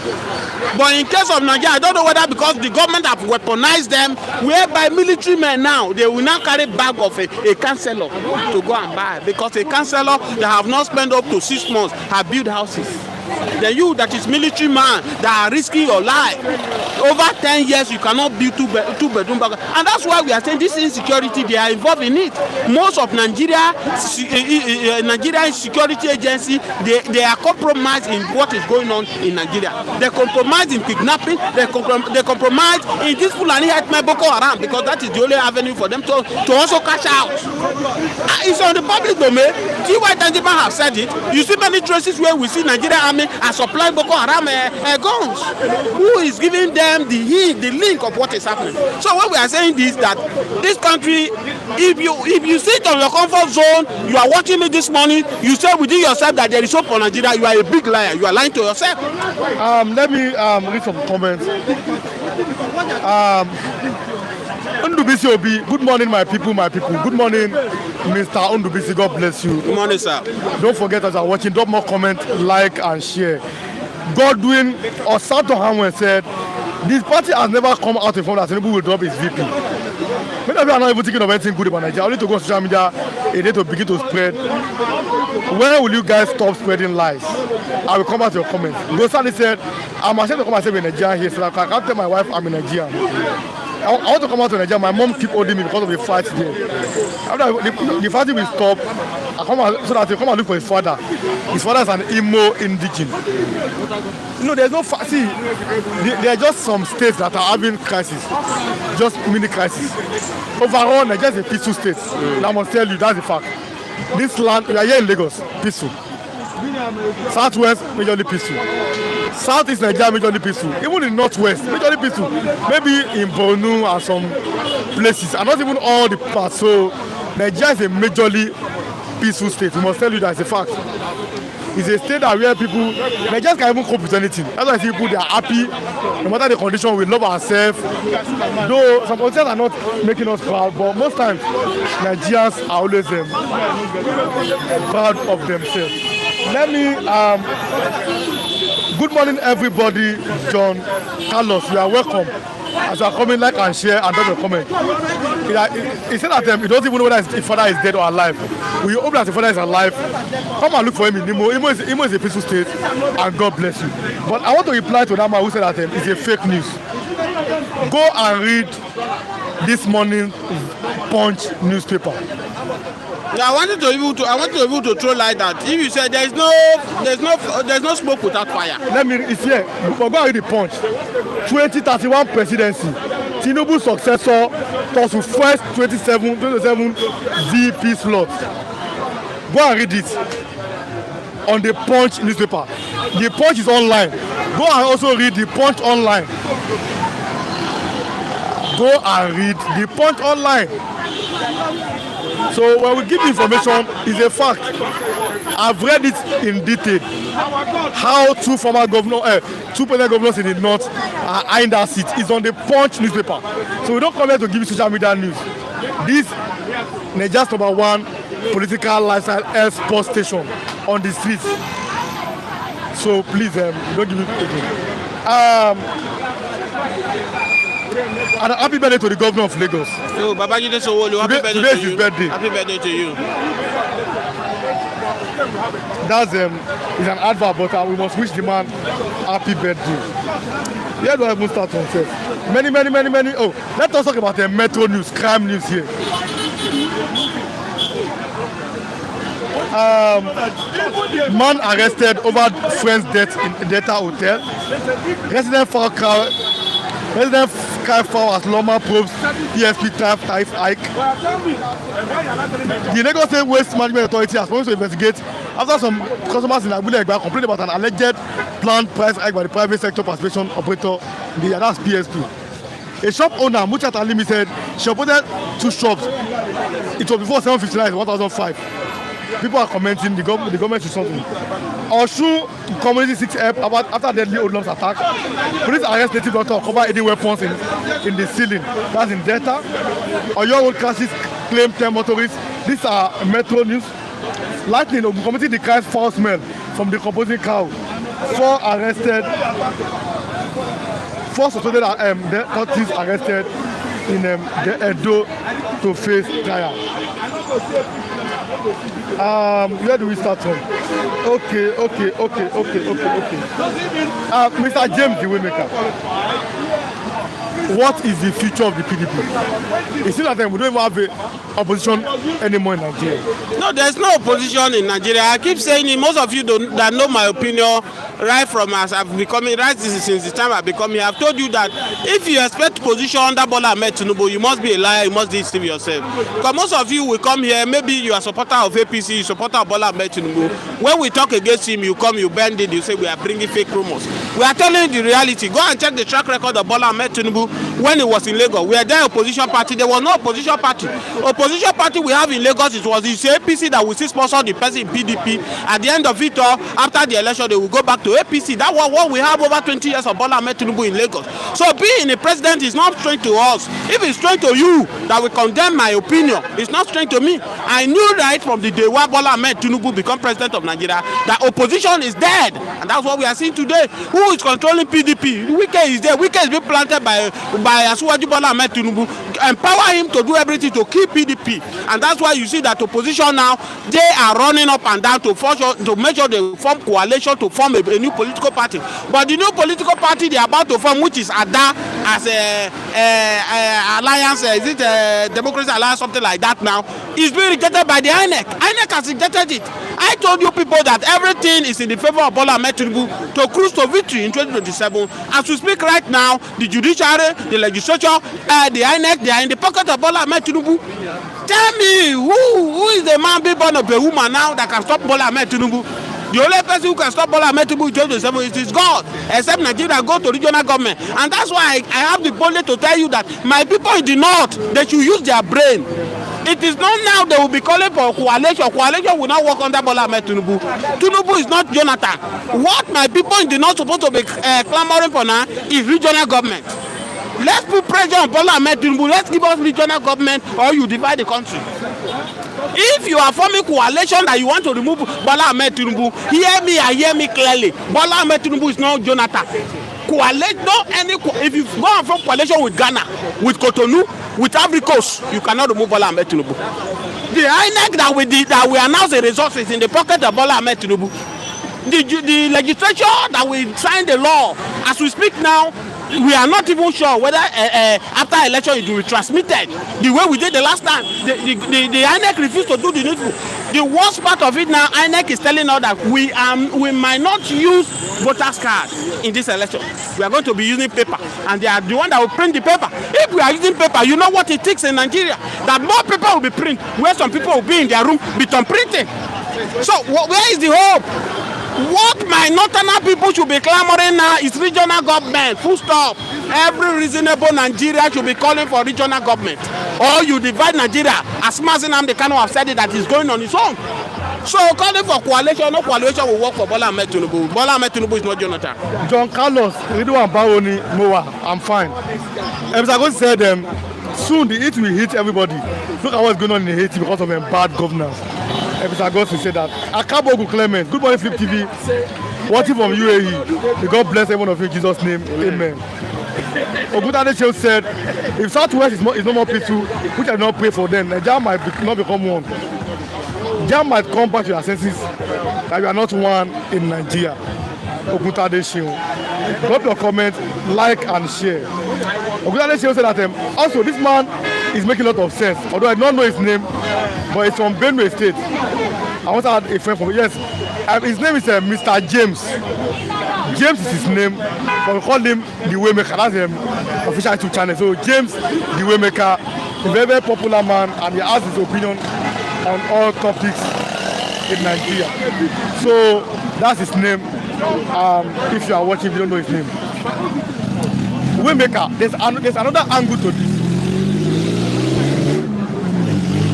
But in case of Nigeria, I don't know whether because the government have weaponized them, whereby military men now, they will now carry bag of a councillor to go and buy. Because a councillor that have not spent up to 6 months have built houses. Then you that is military man that are risking your life, over 10 years you cannot build two bedroom back. And that's why we are saying this insecurity, they are involved in it. Most of Nigeria security agency, they are compromised in what is going on in Nigeria. They compromise in kidnapping, they compromise in this Fulani Headman Boko Haram, because that is the only avenue for them to also cash out. It's on the public domain. See why Tangiman have said it. You see many traces where we see Nigeria army are supplying Boko Haram guns. Who is giving them the link of what is happening? So what we are saying is that this country, if you sit on your comfort zone, you are watching me this morning, you say within yourself that there is hope for Nigeria, you are a big liar. You are lying to yourself. Let me read some comments. Undubisi Obi, good morning, my people. Good morning, Mr. Undubisi. God bless you. Good morning, sir. Don't forget, as I'm watching, drop more comment, like, and share. Godwin Osato Hamwen said, this party has never come out in front that Tinubu will drop his VP. Many of you are not even thinking of anything good about Nigeria. Only to go on social media a day to begin to spread. When will you guys stop spreading lies? I will come back to your comments. Gosani said, I'm ashamed to come and say we're Nigerian here, so I can't tell my wife I'm in Nigeria. I want to come out to Nigeria. My mom keep holding me because of the fight there. After the fighting will stop, I come out so that he come and look for his father. His father is an Imo indigene. There's no see. There are just some states that are having crisis, just mini crisis. Overall, Nigeria is a peaceful state. And I must tell you, that's the fact. This land, we are here in Lagos, peaceful. Southwest, majorly peaceful. Southeast Nigeria, majorly peaceful. Even in Northwest, majorly peaceful. Maybe in Benue and some places, and not even all the parts. So Nigeria is a majorly peaceful state. We must tell you that it's a fact. It's a state that where people, Nigerians can even cope with anything. That's why I see people, they are happy, no matter the condition, we love ourselves. Though some politicians are not making us proud, but most times, Nigerians are always proud of themselves. Let me, good morning everybody, John, Carlos, you are welcome. As you are coming, like and share and drop a comment. He said that he doesn't even know whether his father is dead or alive. We hope that his father is alive. Come and look for him in Imo. Imo is a peaceful state, and God bless you. But I want to reply to that man who said that it's a fake news. Go and read this morning Punch newspaper. I wanted to be able to throw light that if you say there's no smoke without fire. It's here. But go and read the Punch. 2031 presidency. Tinubu's successor was to first 27 VP slot. Go and read it on the Punch newspaper. The Punch is online. Go and also read the Punch online. Go and read the Punch online. So when we give information, it's a fact. I've read it in detail. How two president governors in the north are eyeing that seat. It's on the Punch newspaper. So we don't come here to give you social media news. This Nigeria's #1 political lifestyle health sports station on the streets. So please, don't give it again. And happy birthday to the governor of Lagos. Oh, Babajide Sanwo-Olu, happy birthday today to is you. His birthday. Happy birthday to you. That's it's an advert, but we must wish the man happy birthday. Where do I even start from first? Many. Oh, let us talk about the metro news, crime news here. Man arrested over friend's death in Delta Hotel. Resident cry foul as Loma probes ESP tariff hike. The Lagos State Waste Management Authority has promised to investigate after some customers in Agbule complained about an alleged planned price hike by the private sector participation operator, that's PSP. A shop owner, Muchata Limited, she operated 2 shops. It was before 759, 1005. People are commenting the government should something. Osun community 6 help after deadly hoodlums attack. Police arrest native doctor cover 80 weapons in the ceiling. That's in Delta. Oyo road crashes claim 10 motorists. These are metro news. Lightning community decries foul smell from the composing cow. 4 arrested. 4 suspected authorities arrested in the Edo to face trial. Where do we start from? Okay. Mr. James the Waymaker, what is the future of the PDP? It seems that we don't even have an opposition anymore in Nigeria. No, there's no opposition in Nigeria. I keep saying it. Most of you that know my opinion right from as I've become since the time I become here. I've told you that if you expect position under Bola Ahmed Tinubu, you must be a liar. You must deceive yourself. Because most of you will come here. Maybe you are supporter of APC, you supporter of Bola Ahmed Tinubu. When we talk against him, you come, you bend it, you say we are bringing fake rumors. We are telling you the reality. Go and check the track record of Bola Ahmed Tinubu when he was in Lagos. We are there opposition party. There was no opposition party. Opposition party we have in Lagos, it was the APC that will still sponsor the person in PDP. At the end of it all, after the election, they will go back to APC. That was what we have over 20 years of Bola Ahmed Tinubu in Lagos. So being a president is not strange to us. If it's strange to you that we condemn my opinion, it's not strange to me. I knew right from the day when Bola Ahmed Tinubu became president of Nigeria that opposition is dead. And that's what we are seeing today. Who is controlling PDP? Wike is there. Wike is being planted by Asuwaju Bola Ahmed Tinubu. Empower him to do everything to keep PDP. And that's why you see that opposition now, they are running up and down to make sure they form coalition to form a a new political party. But the new political party they are about to form, which is ADA as a alliance, is it a Democracy Alliance, something like that now, is being rejected by the INEC. INEC has rejected it. I told you people that everything is in the favor of Bola Ahmed Tinubu to cruise to victory in 2027. As we speak right now, the judiciary, the legislature, the INEC, they are in the pocket of Bola Ahmed Tinubu. Tell me, who is the man being born of a woman now that can stop Bola Ahmed Tinubu? The only person who can stop Bola Ahmed Tinubu in 2027 is God, except Nigeria go to regional government. And that's why I have the boldness to tell you that my people in the north, they should use their brain. It is not now they will be calling for coalition. Coalition will not work under Bola Ahmed Tinubu. Tinubu is not Jonathan. What my people in the north supposed to be clamoring for now is regional government. Let's put pressure on Bola Ahmed Tinubu. Let's give us regional government, or you divide the country. If you are forming coalition that you want to remove Bola Ahmed Tinubu, hear me and hear me clearly. Bola Ahmed Tinubu is not Jonathan. Coalition, if you go and form coalition with Ghana, with Cotonou, with Ivory Coast, you cannot remove Bola Ahmed Tinubu. The INEC that we announce the results is in the pocket of Bola Ahmed Tinubu. The legislature that will sign the law, as we speak now, we are not even sure whether after election it will be transmitted the way we did the last time. The INEC refused to do the needful. The worst part of it now, INEC is telling us that we might not use voters card in this election. We are going to be using paper, and they are the one that will print the paper. If we are using paper, you know what it takes in Nigeria, that more paper will be printed, where some people will be in their room be done printing. So where is the hope? What my northern people should be clamoring now is regional government. Full stop. Every reasonable Nigeria should be calling for regional government. Or you divide Nigeria, as Mazi Nnamdi Kanu have said it, that is going on its own. So calling for coalition, no coalition will work for Bola Ahmed Tinubu. Bola Ahmed Tinubu is not Jonathan. John Carlos, Ridwan Baroni, Moa, I'm fine. As I said, soon the heat will hit everybody. Look at what's going on in Haiti because of bad governance. Mr. Augustine said that. Akabogu Clement, good morning, Flip TV. Watching from UAE. May God bless everyone of you in Jesus' name. Amen. Ogutade Shehu said, if Southwest is no more peaceful, we shall not pray for them. Nigeria might not become one. Nigeria might come back to their senses that we are not one in Nigeria. Ogutade Shehu. Drop your comment, like and share. Ogutade Shehu said that also this man is making a lot of sense. Although I don't know his name, but it's from Benue State. I once had a friend from his name is Mr. James. James is his name, but we call him the Waymaker. That's the official YouTube channel. So James the Waymaker, a very, very popular man, and he has his opinion on all topics in Nigeria. So that's his name. If you are watching, you don't know his name. Waymaker, there's another angle to this.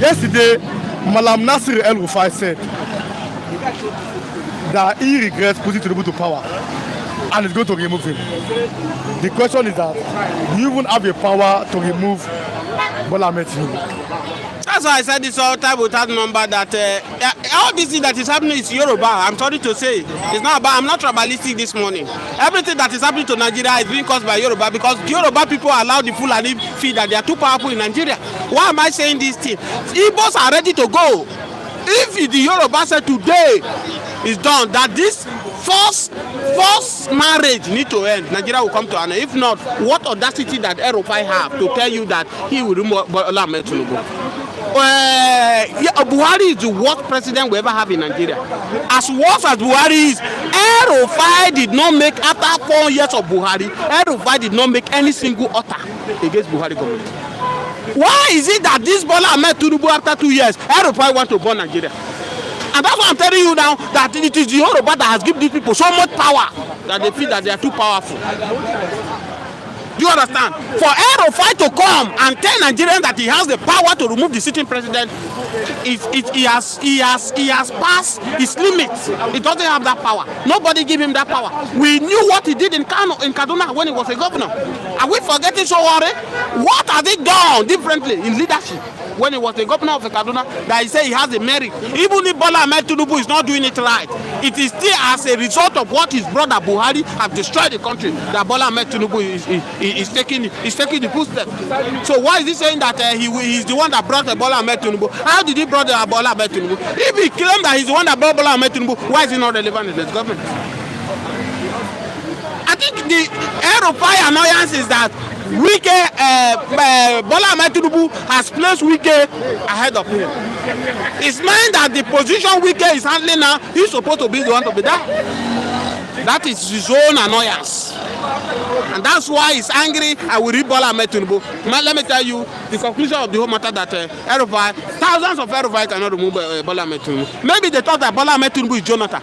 Yesterday, Malam Nasir El-Rufai said that he regrets putting Tinubu to power and is going to remove him. The question is that, do you even have the power to remove Bola Ahmed Tinubu? That's why I said this all time without number that all this thing that is happening is Yoruba. I'm sorry to say. It's not about, I'm not tribalistic this morning. Everything that is happening to Nigeria is being caused by Yoruba because Yoruba people allow the Fulani feel that they are too powerful in Nigeria. Why am I saying this thing? Igbos are ready to go. If the Yoruba said today is done, that this forced marriage need to end, Nigeria will come to an end. If not, what audacity that El-Rufai have to tell you that he will remove Bola Ahmed Tinubu? Buhari is the worst president we ever have in Nigeria. As worse as Buhari is, El-Rufai did not make, after 4 years of Buhari, El-Rufai did not make any single utter against Buhari government. Why is it that this Bola Ahmed Tinubu after 2 years, El-Rufai want to burn Nigeria? And that's why I'm telling you now that it is the Yoruba that has given these people so much power that they feel that they are too powerful. Do you understand? For El-Rufai to come and tell Nigerians that he has the power to remove the sitting president, he has passed his limits. He doesn't have that power. Nobody give him that power. We knew what he did in Kaduna when he was a governor. Are we forgetting so already? What has he done differently in leadership when he was the governor of Kaduna that he said he has the merit? Even if Bola Ahmed Tinubu is not doing it right, it is still as a result of what his brother Buhari have destroyed the country that Bola Ahmed Tinubu is taking the footsteps. So why is he saying that he is the one that brought Bola Ahmed Tinubu? How did he brought Bola Ahmed Tinubu? If he claimed that he's the one that brought Bola Ahmed Tinubu, why is he not relevant in this government? I think the Erufai annoyance is that Bola Ahmed Tinubu has placed Wike ahead of him. It's meant that the position Wike is handling now, he's supposed to be the one to be there. That is his own annoyance. And that's why he's angry and we read Bola Ahmed Tinubu. Let me tell you the conclusion of the whole matter that Erufai, thousands of Erufai cannot remove Bola Ahmed Tinubu. Maybe they thought that Bola Ahmed Tinubu is Jonathan.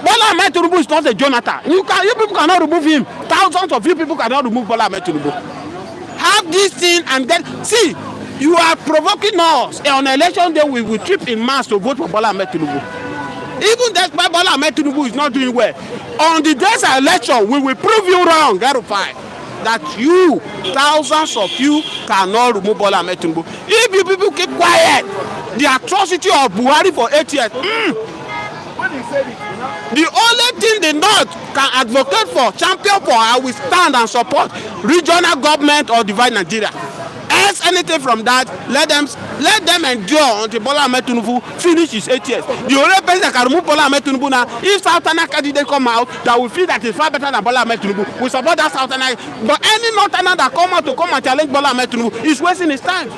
Bola Ahmed Tinubu is not a Jonathan. You people cannot remove him. Thousands of you people cannot remove Bola Ahmed Tinubu. Have this thing and then see, you are provoking us. On election day, we will trip in mass to vote for Bola Ahmed Tinubu. Even despite Bola Ahmed Tinubu is not doing well, on the days of election, we will prove you wrong, verify that you, thousands of you, cannot remove Bola Ahmed Tinubu. If you people keep quiet, the atrocity of Buhari for 8 years. The only thing the North can advocate for, champion for, I will stand and support regional government or divide Nigeria. Else anything from that, let them endure until Bola Ahmed Tinubu finish his 8 years. The only person that can remove Bola Ahmed Tinubu now, if Southerner candidate come out that will feel that is far better than Bola Ahmed Tinubu, we support that Southerner. But any Northerner that come out to come and challenge Bola Ahmed Tinubu is wasting his time.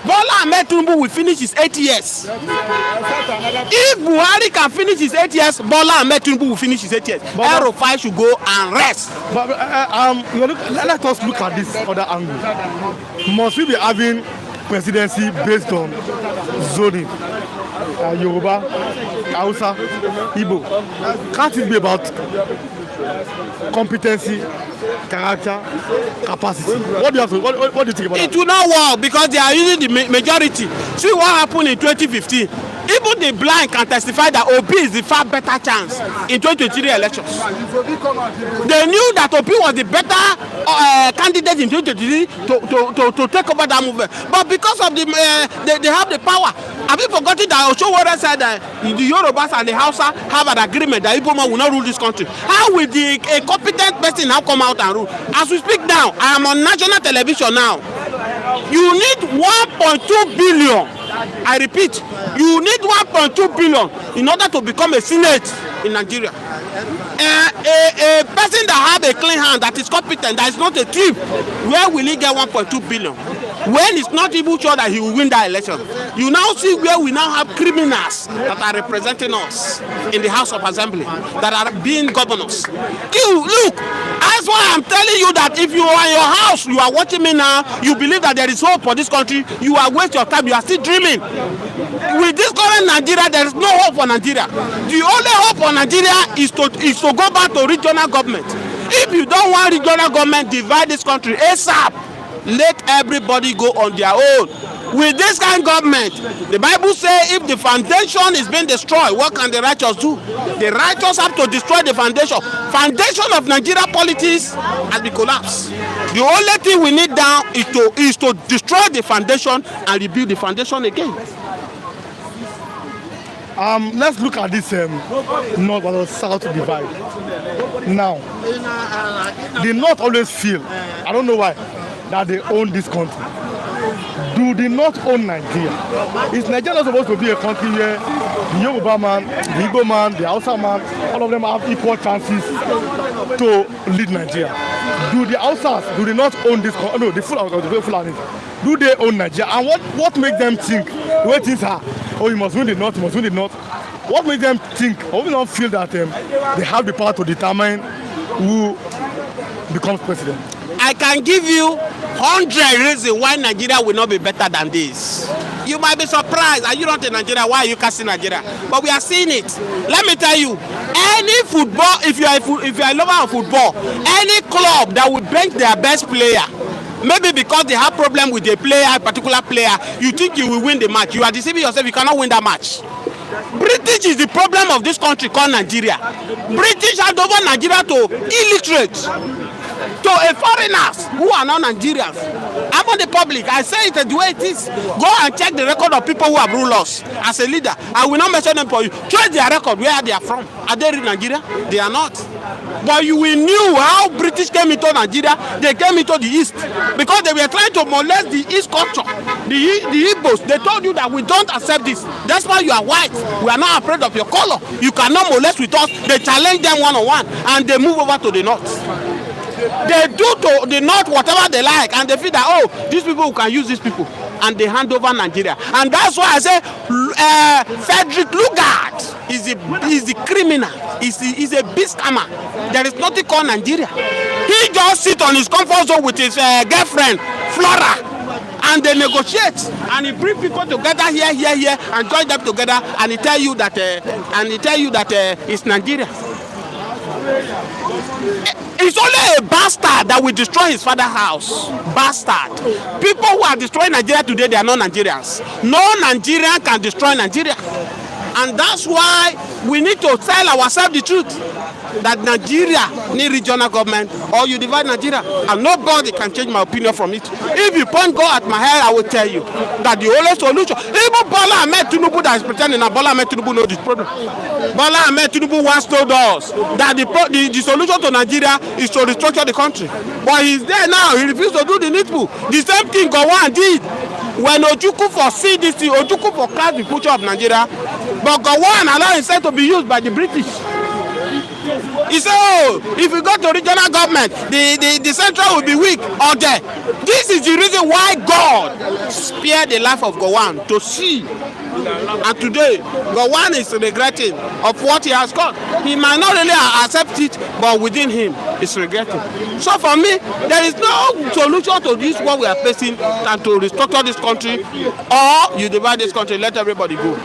Bola Ahmed Tinubu will finish his 8 years. If Buhari can finish his 8 years, Bola Ahmed Tinubu will finish his 8 years. Erufai should go and rest. But let us look at this other angle. Must we be having presidency based on zoning? Yoruba, Hausa, Igbo. Can't it be about competency, character, capacity? What do you think about that? It will not work because they are using the majority. See what happened in 2015. Even the blind can testify that Obi is the far better chance in 2023 elections. They knew that Obi was the better candidate in 2023 to take over that movement. But because of they have the power. Have you forgotten that Oshowore said that the Yorubas and the Hausa have an agreement that Igbo man will not rule this country? How will a competent person now come out and rule? As we speak now, I am on national television now. You need 1.2 billion. I repeat, you need 1.2 billion in order to become a senate in Nigeria. A person that have a clean hand, that is competent, that is not a thief, where will he get 1.2 billion? When it's not even sure that he will win that election. You now see where we now have criminals that are representing us in the House of Assembly, that are being governors. Look, that's why I'm telling you that if you are in your house, you are watching me now, you believe that there is hope for this country, you are wasting your time, you are still dreaming. With this current Nigeria, there is no hope for Nigeria. The only hope for Nigeria is to go back to regional government. If you don't want regional government, divide this country ASAP. Let everybody go on their own. With this kind of government, the Bible says if the foundation is being destroyed, what can the righteous do? The righteous have to destroy the foundation. Foundation of Nigeria politics has been collapsed. The only thing we need now is to destroy the foundation and rebuild the foundation again. Let's look at this North versus South divide. Now, the North always feel, I don't know why, that they own this country. Do they not own Nigeria? Is Nigeria not supposed to be a country where the Yoruba man, the Igbo man, the Hausa man, all of them have equal chances to lead Nigeria? Do the Hausas, do they not own this country? No, the Fulani. Do they own Nigeria? And what makes them think, the way things are, oh, you must win the North, you must win the North? What makes them think, or we don't feel that they have the power to determine who becomes president? I can give you 100 reasons why Nigeria will not be better than this. You might be surprised. Are you not in Nigeria? Why are you casting Nigeria? But we are seeing it. Let me tell you, any football, if you are a lover of football, any club that will bench their best player, maybe because they have problem with a player, a particular player, you think you will win the match. You are deceiving yourself. You cannot win that match. British is the problem of this country called Nigeria. British hand over Nigeria to illiterates, to foreigners who are not Nigerians. I'm on the public. I say it the way it is. Go and check the record of people who have ruled us as a leader. I will not mention them for you. Trace their record where they are from. Are they in Nigeria? They are not. But you will knew how British came into Nigeria. They came into the East because they were trying to molest the East culture. The Igbos, they told you that we don't accept this. That's why you are white. We are not afraid of your color. You cannot molest with us. They challenge them one-on-one and they move over to the north. They do to the north whatever they like, and they feel that, oh, these people can use these people, and they hand over Nigeria. And that's why I say Frederick Lugard is the criminal. He's a beast scammer. There is nothing called Nigeria. He just sit on his comfort zone with his girlfriend Flora, and they negotiate, and he bring people together here, and join them together, and he tell you that it's Nigeria. It's only a bastard that will destroy his father's house. Bastard. People who are destroying Nigeria today, they are not Nigerians. No Nigerian can destroy Nigeria. And that's why we need to tell ourselves the truth. That Nigeria need regional government, or you divide Nigeria, and nobody can change my opinion from it. If you point go at my head, I will tell you that the only solution, even Bola Ahmed Tinubu that is pretending that Bola Ahmed Tinubu knows this problem. Bola Ahmed Tinubu once told us that the solution to Nigeria is to restructure the country. But he's there now, he refused to do the needful. The same thing Gowon did. When Ojukwu foresee this thing, Ojukwu forecast the future of Nigeria, but Gowon allowed himself to be used by the British. He said, oh, if we go to regional government, the central will be weak or there. This is the reason why God spared the life of Gowon to see. And today, Gowon is regretting of what he has got. He might not really accept it, but within him, he's regretting. So for me, there is no solution to this what we are facing than to restructure this country, or you divide this country, let everybody go.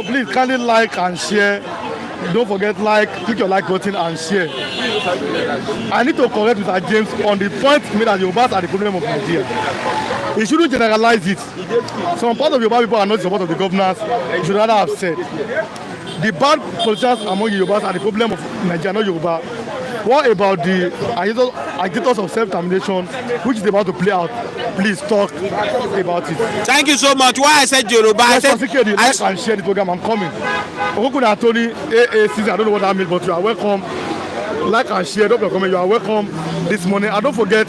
Please kindly like and share. Don't forget, click your like button and share. I need to correct Mr. James on the point made that Yorubas are the problem of Nigeria. He shouldn't generalize it. Some part of Yoruba people are not in support of the governors. He should rather have said the bad politicians among Yorubas are the problem of Nigeria, not Yoruba. What about the agitators of self-determination, which is about to play out? Please talk about it. Thank you so much. Why I said Yoruba? I said I can share the program. I'm coming. Okukuna Tony, AACC, I don't know what that means, but you are welcome. Like and share, drop your comment. You are welcome this morning. And don't forget,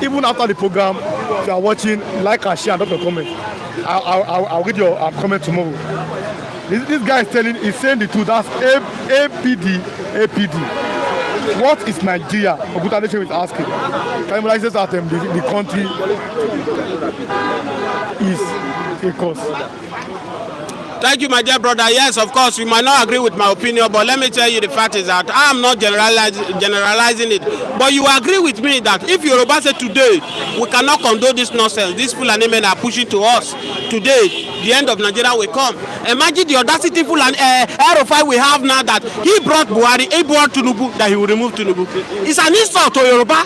even after the program, if you are watching, like and share and drop your comment. I'll read your comment tomorrow. This guy is saying the truth. That's APD. What is Nigeria? Ogutanese is asking. Can you realize that the country is a cause? Thank you, my dear brother. Yes, of course, you might not agree with my opinion, but let me tell you the fact is that I am not generalizing it. But you agree with me that if Yoruba say today, we cannot condone this nonsense, these Fulani men are pushing to us, today, the end of Nigeria will come. Imagine the audacity Fulani Aerofile we have now that he brought Buhari, he brought Tinubu, that he will remove Tinubu. It's an insult to Yoruba.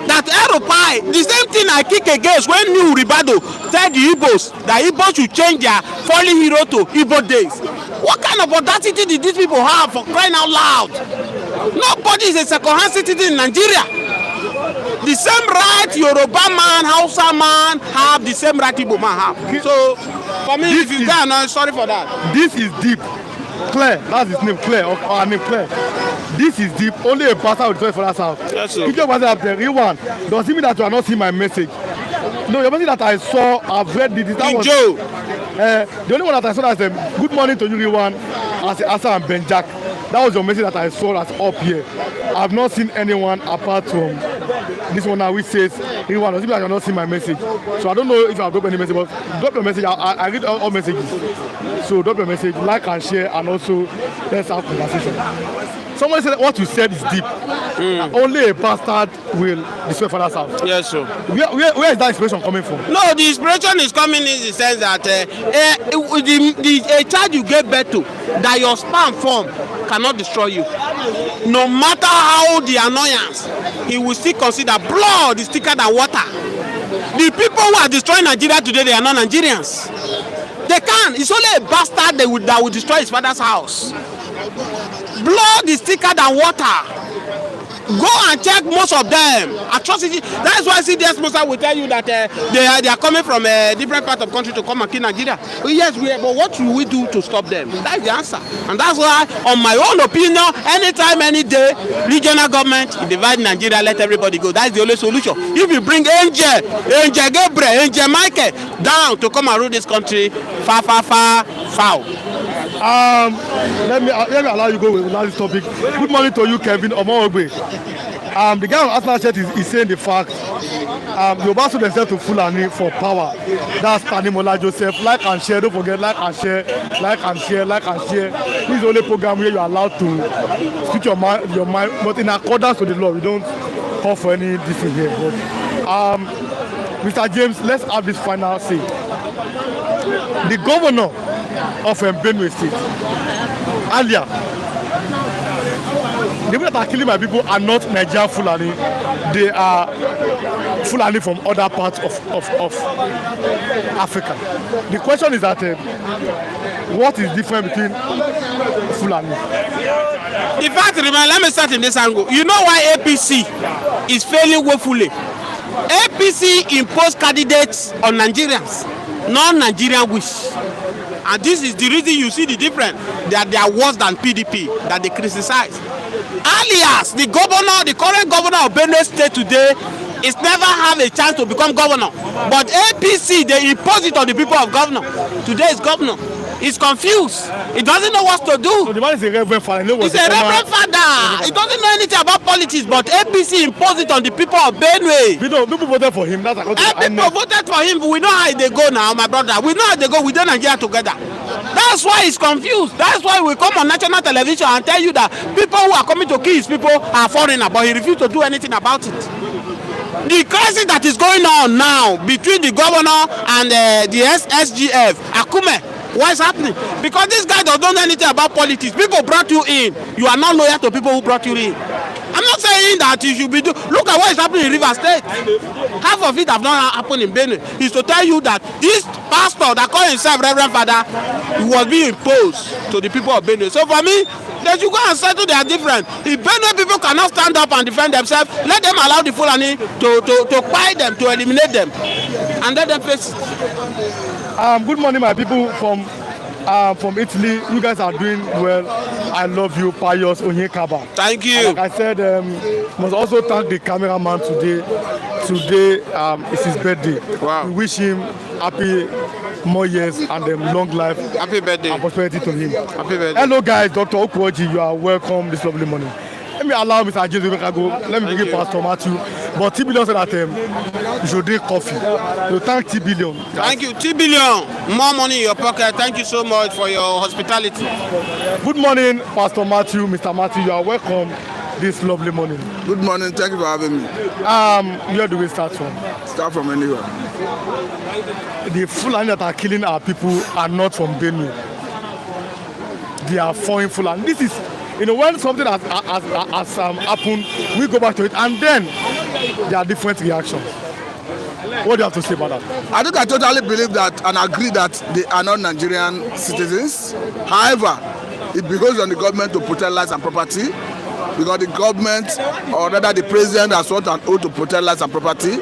That Aerofile, the same thing I kick against when New Ribado said the Igbos, that Igbos should change their fallen hero to Igbo days. What kind of audacity did these people have for crying out loud? Nobody is a second-hand citizen in Nigeria. The same right Yoruba man, Hausa man have, the same right Igbo man have. So, for me, if you can, I'm sorry for that. This is deep. Claire, that's his name, Claire, or her name, Claire. This is deep. Only a pastor will destroy for that house. Yes, sir. If you are the real one, does it mean that you are not seeing my message? No, your message that I saw, I've read it. That was, the only one that I saw that said, good morning to you, real one, as Asa and Ben Jack. That was your message that I saw that's up here. I've not seen anyone apart from this one now which says, real one, does it mean that you are not seeing my message? So I don't know if I've dropped any message, but drop your message. I read all messages. So drop your message, like and share, and also let's have conversation. Someone said what you said is deep. Only a bastard will destroy father's house. Yes, sir. Where is that inspiration coming from? No, the inspiration is coming in the sense that a child you get birth to, that your sperm form cannot destroy you. No matter how the annoyance, he will still consider blood is thicker than water. The people who are destroying Nigeria today, they are not Nigerians. They can't. It's only a bastard that will destroy his father's house. Blood is thicker than water. Go and check most of them. Atrocity. That's why CDS Musa will tell you that they are coming from a different part of the country to come and kill Nigeria. Well, yes, but what will we do to stop them? That's the answer. And that's why, on my own opinion, anytime, any day, regional government, divide Nigeria, let everybody go. That's the only solution. If you bring Angel Gabriel, Angel Michael down to come and rule this country, far. Let me allow you go with this topic. Good morning to you, Kevin Omorogbe. The guy on Arsenal shirt is saying the fact. The Obasanjo themselves to Fulani for power. That's Tanimola Joseph. Like and share. Don't forget, like and share. This is the only program where you are allowed to speak your mind, but in accordance with the law. We don't call for any decision here. But Mr. James, let's have this final say. The governor of Benue State, earlier, the people that are killing my people are not Nigerian Fulani. They are Fulani from other parts of Africa. The question is that what is different between Fulani? The fact remains, let me start in this angle. You know why APC is failing woefully? APC imposed candidates on Nigerians, non-Nigerian wish. And this is the reason you see the difference, that they are worse than PDP, that they criticize. Alias, the current governor of Benue State today is never have a chance to become governor. But APC, they impose it on the people of governor. Today is governor. He's confused. He doesn't know what to do. So the man is a reverend father. He's a reverend father. He doesn't know anything about politics, but APC imposed it on the people of Benue. People voted for him. That's people voted for him. We know how they go now, my brother. We know how they go. We do Nigeria together. That's why he's confused. That's why we come on national television and tell you that people who are coming to kill his people are foreigners, but he refused to do anything about it. The crisis that is going on now between the governor and the SGF, Akume, what is happening? Because this guy does not know anything about politics. People brought you in. You are not loyal to people who brought you in. I'm not saying that you should be look at what is happening in River State. Half of it have not happened in Benue. Is to tell you that this pastor that called himself Reverend Father, he was being imposed to the people of Benue. So for me, they should go and settle their difference. If Benue people cannot stand up and defend themselves, let them allow the Fulani to buy them, to eliminate them, and let them face it. Good morning, my people from Italy. You guys are doing well. I love you, Pius Onyekaba. Thank you. And like I said, must also thank the cameraman today. Today is his birthday. Wow. We wish him happy more years and long life. Happy birthday. And prosperity to him. Happy birthday. Hello, guys. Dr. Okwoji, you are welcome this lovely morning. Let me allow Mr. James to go. Let me give Pastor Matthew. But T Billion said that you should drink coffee. So thank T Billion. Thank you, T Billion. More money in your pocket. Thank you so much for your hospitality. Good morning, Pastor Matthew. Mr. Matthew, you are welcome this lovely morning. Good morning. Thank you for having me. Where do we start from? Start from anywhere. The Fulani that are killing our people are not from Benue. They are foreign Fulani. This is, when something has happened, we go back to it, and then there are different reactions. What do you have to say about that? I think I totally believe that and agree that they are not Nigerian citizens. However, it becomes on the government to protect lives and property, because the government, or rather the president, has sworn an oath to protect lives and property.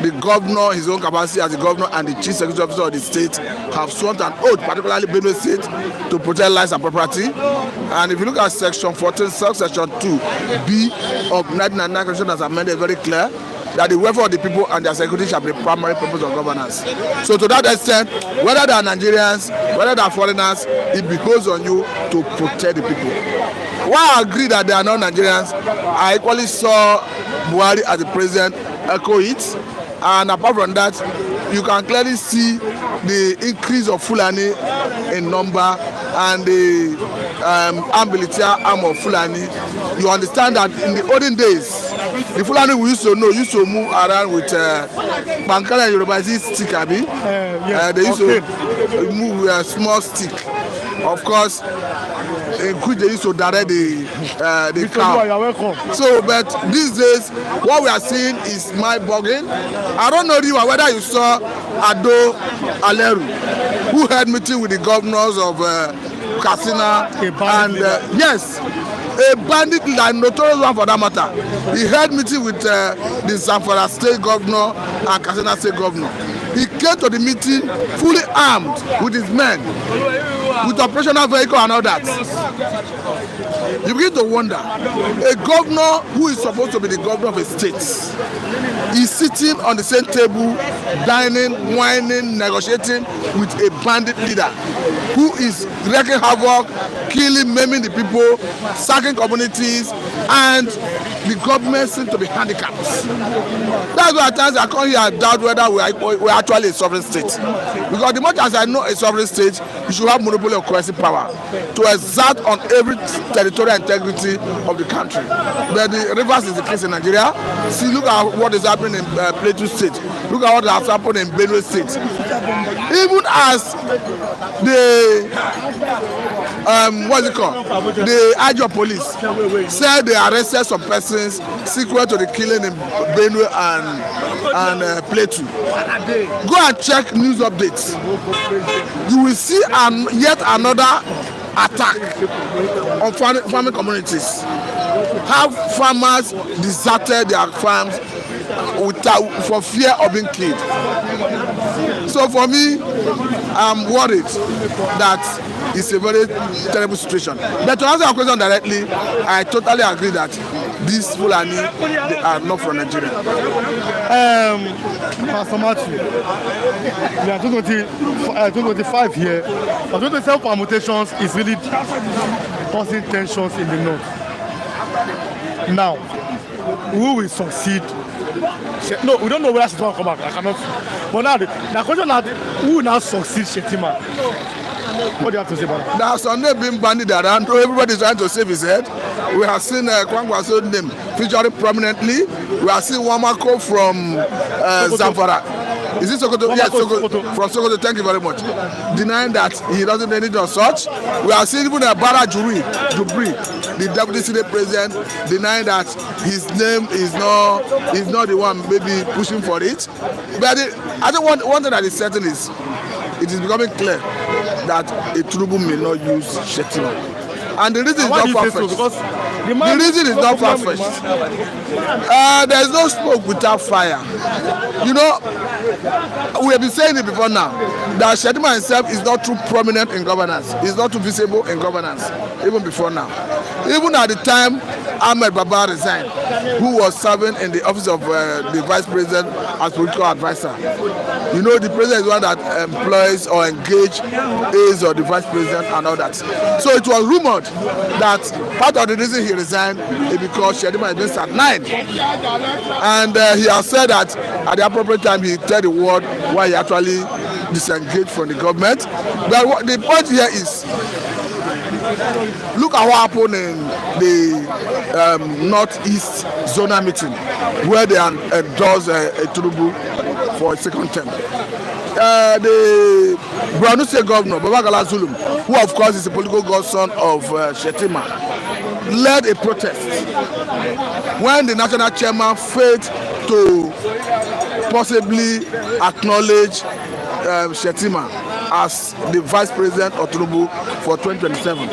The governor, his own capacity as the governor, and the chief security officer of the state have sworn an oath, particularly Benue State, to protect lives and property. And if you look at Section 14, Subsection 2B of 1999 Constitution, as amended, very clear that the welfare of the people and their security shall be the primary purpose of governance. So to that extent, whether they are Nigerians, whether they are foreigners, it behoves on you to protect the people. While I agree that they are not Nigerians, I equally saw Buhari as the president echo it. And apart from that, you can clearly see the increase of Fulani in number and the military arm of Fulani. You understand that in the olden days, the Fulani we used to know used to move around with Bankara Yoruba stick, abi. They used to move with a small stick. Of course, in which they used to direct the cow. So, but these days, what we are seeing is mind-boggling. I don't know whether you saw Ado Aleru, who had meeting with the governors of Katsina, and yes, a bandit leader, a notorious one for that matter. He held meeting with the Zamfara state governor and Katsina state governor. He came to the meeting fully armed with his men, with operational vehicle and all that. You begin to wonder, a governor who is supposed to be the governor of a state is sitting on the same table, dining, whining, negotiating with a bandit leader who is wreaking havoc, killing, maiming the people, sacking communities, and the government seems to be handicapped. That's why at times I come here and doubt whether we're actually a sovereign state. Because the much as I know a sovereign state, you should have monopoly of coercive power to exert on every territorial integrity of the country. But the reverse is the case in Nigeria. See, look at what is happening in Plateau State. Look at what has happened in Benue State. Even as the the Ajo police said they arrested some persons sequel to the killing in Benue and Plateau. Go and check news updates. You will see yet another attack on farming communities. How farmers deserted their farms for fear of being killed. So for me, I'm worried that it's a very terrible situation. But to answer your question directly, I totally agree that these Fulani, they are not from Nigeria. Pastor Matthew, we are 2025 here. But 27 permutations is really causing tensions in the north. Now, who will succeed? No, we don't know whether Shettima will come back. I cannot. But now, the question is, who will now succeed Shettima? What do you have to say about that? There are some names being bandied around. Everybody is trying to save his head. We have seen Kwangwaso's name featuring prominently. We have seen Wamako from Zamfara. Is it Sokoto? Yes, Sokoto. From Sokoto, thank you very much. Denying that he doesn't need it or such. We have seen even Bara Jubri, the deputy senate president, denying that his name is not the one maybe pushing for it. But I think one thing that is certain is it is becoming clear that a Tinubu may not use Shettima. And the reason is not far-fetched. The reason is not far-fetched. There is no smoke without fire. You know, we have been saying it before now, that Shettima himself is not too prominent in governance. He's not too visible in governance, even before now. Even at the time Ahmed Baba resigned, who was serving in the office of the vice president as political advisor. You know, the president is the one that employs or engages aides of the vice president and all that. So it was rumored that part of the reason he resigned is because Shettima has been sidelined. And he has said that at the appropriate time he tell the world why he actually disengaged from the government. But the point here is, look at what happened in the Northeast zonal meeting where they endorsed Tinubu for a second term. The Benue State governor, Babagala Zulum, who of course is a political godson of Shettima, led a protest when the national chairman failed to possibly acknowledge Shettima as the vice president of Tinubu for 2027.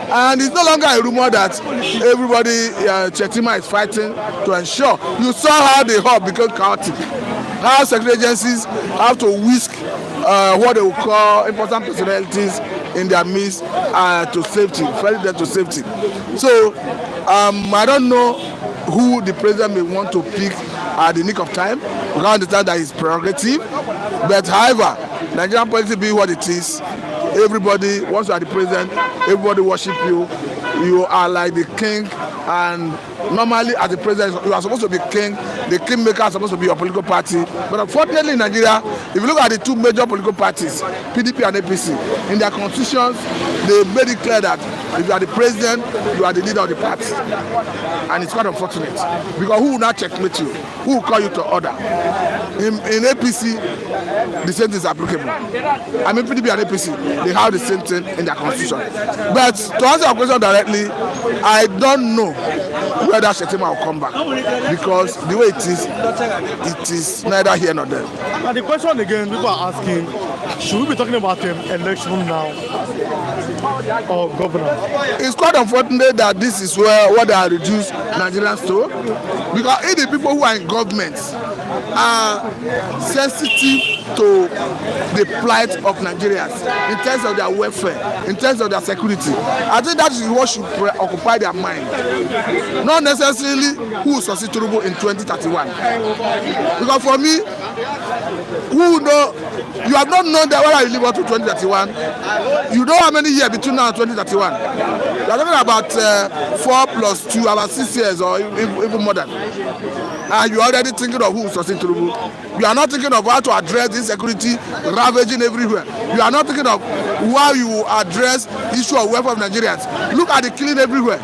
And it's no longer a rumor that everybody, Shettima is fighting to ensure. You saw how the hub became chaotic. How security agencies have to whisk what they will call important personalities in their midst to safety, ferry them to safety. So I don't know who the president may want to pick at the nick of time. We can understand that it's prerogative. But however, Nigerian politics being what it is, everybody, once you are the president, everybody worship you. You are like the king, and normally as the president, you are supposed to be king. The kingmaker is supposed to be your political party. But unfortunately in Nigeria, if you look at the two major political parties, PDP and APC, in their constitutions, they made it clear that if you are the president, you are the leader of the party. And it's quite unfortunate. Because who will not checkmate you? Who will call you to order? In APC, the same thing is applicable. I mean, PDP and APC, they have the same thing in their constitution. But to answer your question directly, I don't know whether Shettima will come back. Because the way it is neither here nor there. And the question again, people are asking, should we be talking about election now? or governance? It's quite unfortunate that this is what they are reduced Nigerians to, because if the people who are in government are sensitive to the plight of Nigerians in terms of their welfare, in terms of their security, I think that is what should occupy their mind. Not necessarily who will succeed Tinubu in 2031. Because for me, who know, you have not known that whether you live up to 2031, you know how many years between now and 2031. You are talking about 4 plus 2, about 6 years or even more than. And you are already thinking of who will succeed Tinubu. You are not thinking of how to address insecurity ravaging everywhere. You are not thinking of how you will address the issue of welfare of Nigerians. Look at the killing everywhere.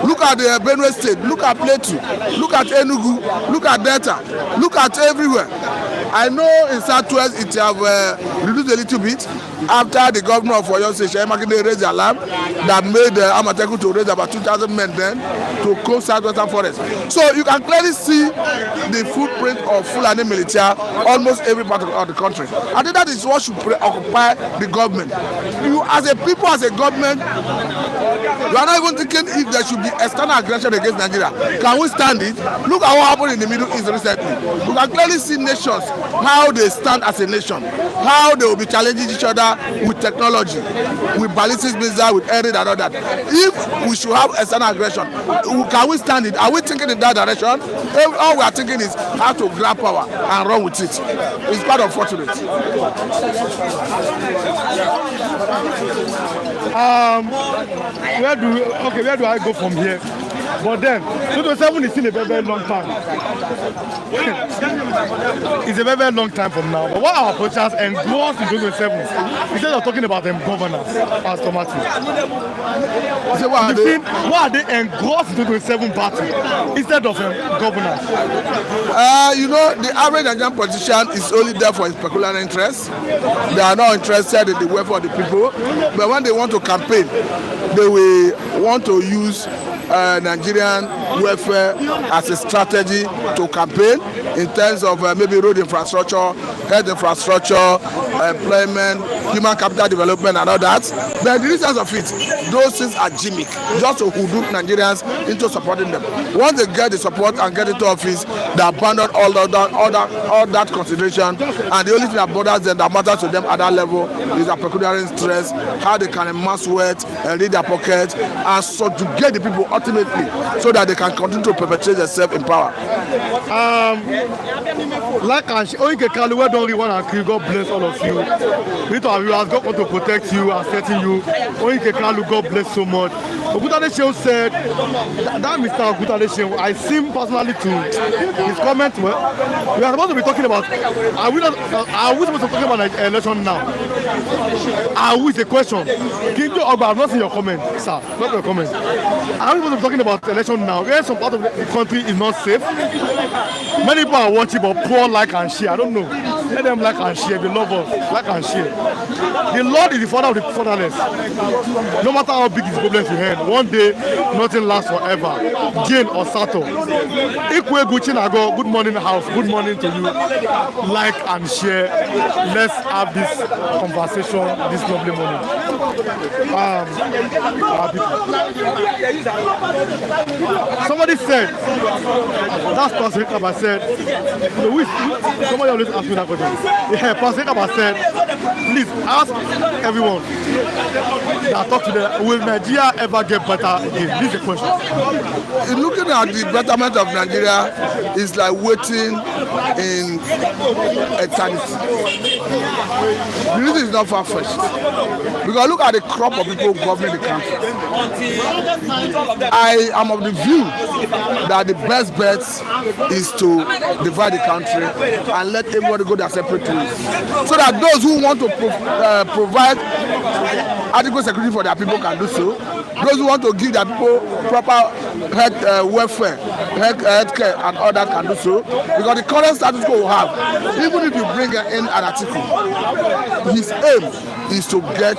Look at the Benue State. Look at Plateau. Look at Enugu. Look at Delta. Look at everywhere. I know in Southwest it have reduced a little bit after the governor of Oyo State, Shettima'S, raised the alarm that made Amateku to raise about 2,000 men then to coast Southwestern forest. So you can clearly see the footprint of Fulani military almost every part of the country. I think that is what should occupy the government. You as a people, as a government, you are not even thinking if there should be external aggression against Nigeria. Can we stand it? Look at what happened in the Middle East recently. You can clearly see nations, how they stand as a nation, how they will be challenging each other with technology, with ballistic missiles, with air and all that. If we should have external aggression, can we stand it? Are we thinking in that direction? All we are thinking is how to grab power and run with it. It's quite unfortunate. Where do I go from here? But then, 2007 is still a very, very long time. It's a very, very long time from now. But what our politicians engrossed in 2007, instead of talking about them governance as Tomati, so what are they engrossed in 2007 battle instead of governance? You know, the average Nigerian politician is only there for his peculiar interests. They are not interested in the welfare of the people. But when they want to campaign, they will want to use Nigerian welfare as a strategy to campaign in terms of maybe road infrastructure, health infrastructure, employment, human capital development and all that. But the reasons of it, those things are gimmick, just to hoodoo Nigerians into supporting them. Once they get the support and get into office, they abandon all that consideration, and the only thing that bothers them, that matters to them at that level, is their peculiar interest, how they can amass wealth and read their pockets, and subjugate the people ultimately, so that they can continue to perpetuate themselves in power. Like Oike Kalu, where don't we want to God bless all of you. You has God want to protect you and setting you. Oike Kalu, God bless so much. Ogutade Shehu said that Mr. Ogutade Shehu, I seem personally to his comment. Well, we are supposed to be talking about. Are we supposed to talk about an election now? Are we? It's a question. Kinjo Ogba, I've not seen your comment, sir. Not your comment. Are we supposed to be talking about election now? Where some part of the country is not safe. Many people are watching, but poor like and share. I don't know. Let them like and share. They love us. Like and share. The Lord is the father of the fatherless. No matter how big his problems you have, one day nothing lasts forever. Jane or Sato. Ikwe Gucci Nago, good morning house. Good morning to you. Like and share. Let's have this conversation this lovely morning. Somebody said, that's Pastor Kaba said, somebody always ask me that question. Yeah, Pastor Kaba said, please ask everyone that talk to them, will Nigeria ever get better again? This is the question. Looking at the betterment of Nigeria is like waiting in eternity. The reason is not far-fetched. Because look at the crop of people governing the country. I am of the view that the best bet is to divide the country and let everybody go their separate ways, so that those who want to provide adequate security for their people can do so. Those who want to give their people proper welfare, healthcare, and other can do so. Because the current status quo we have, even if you bring in an article, his aim is to get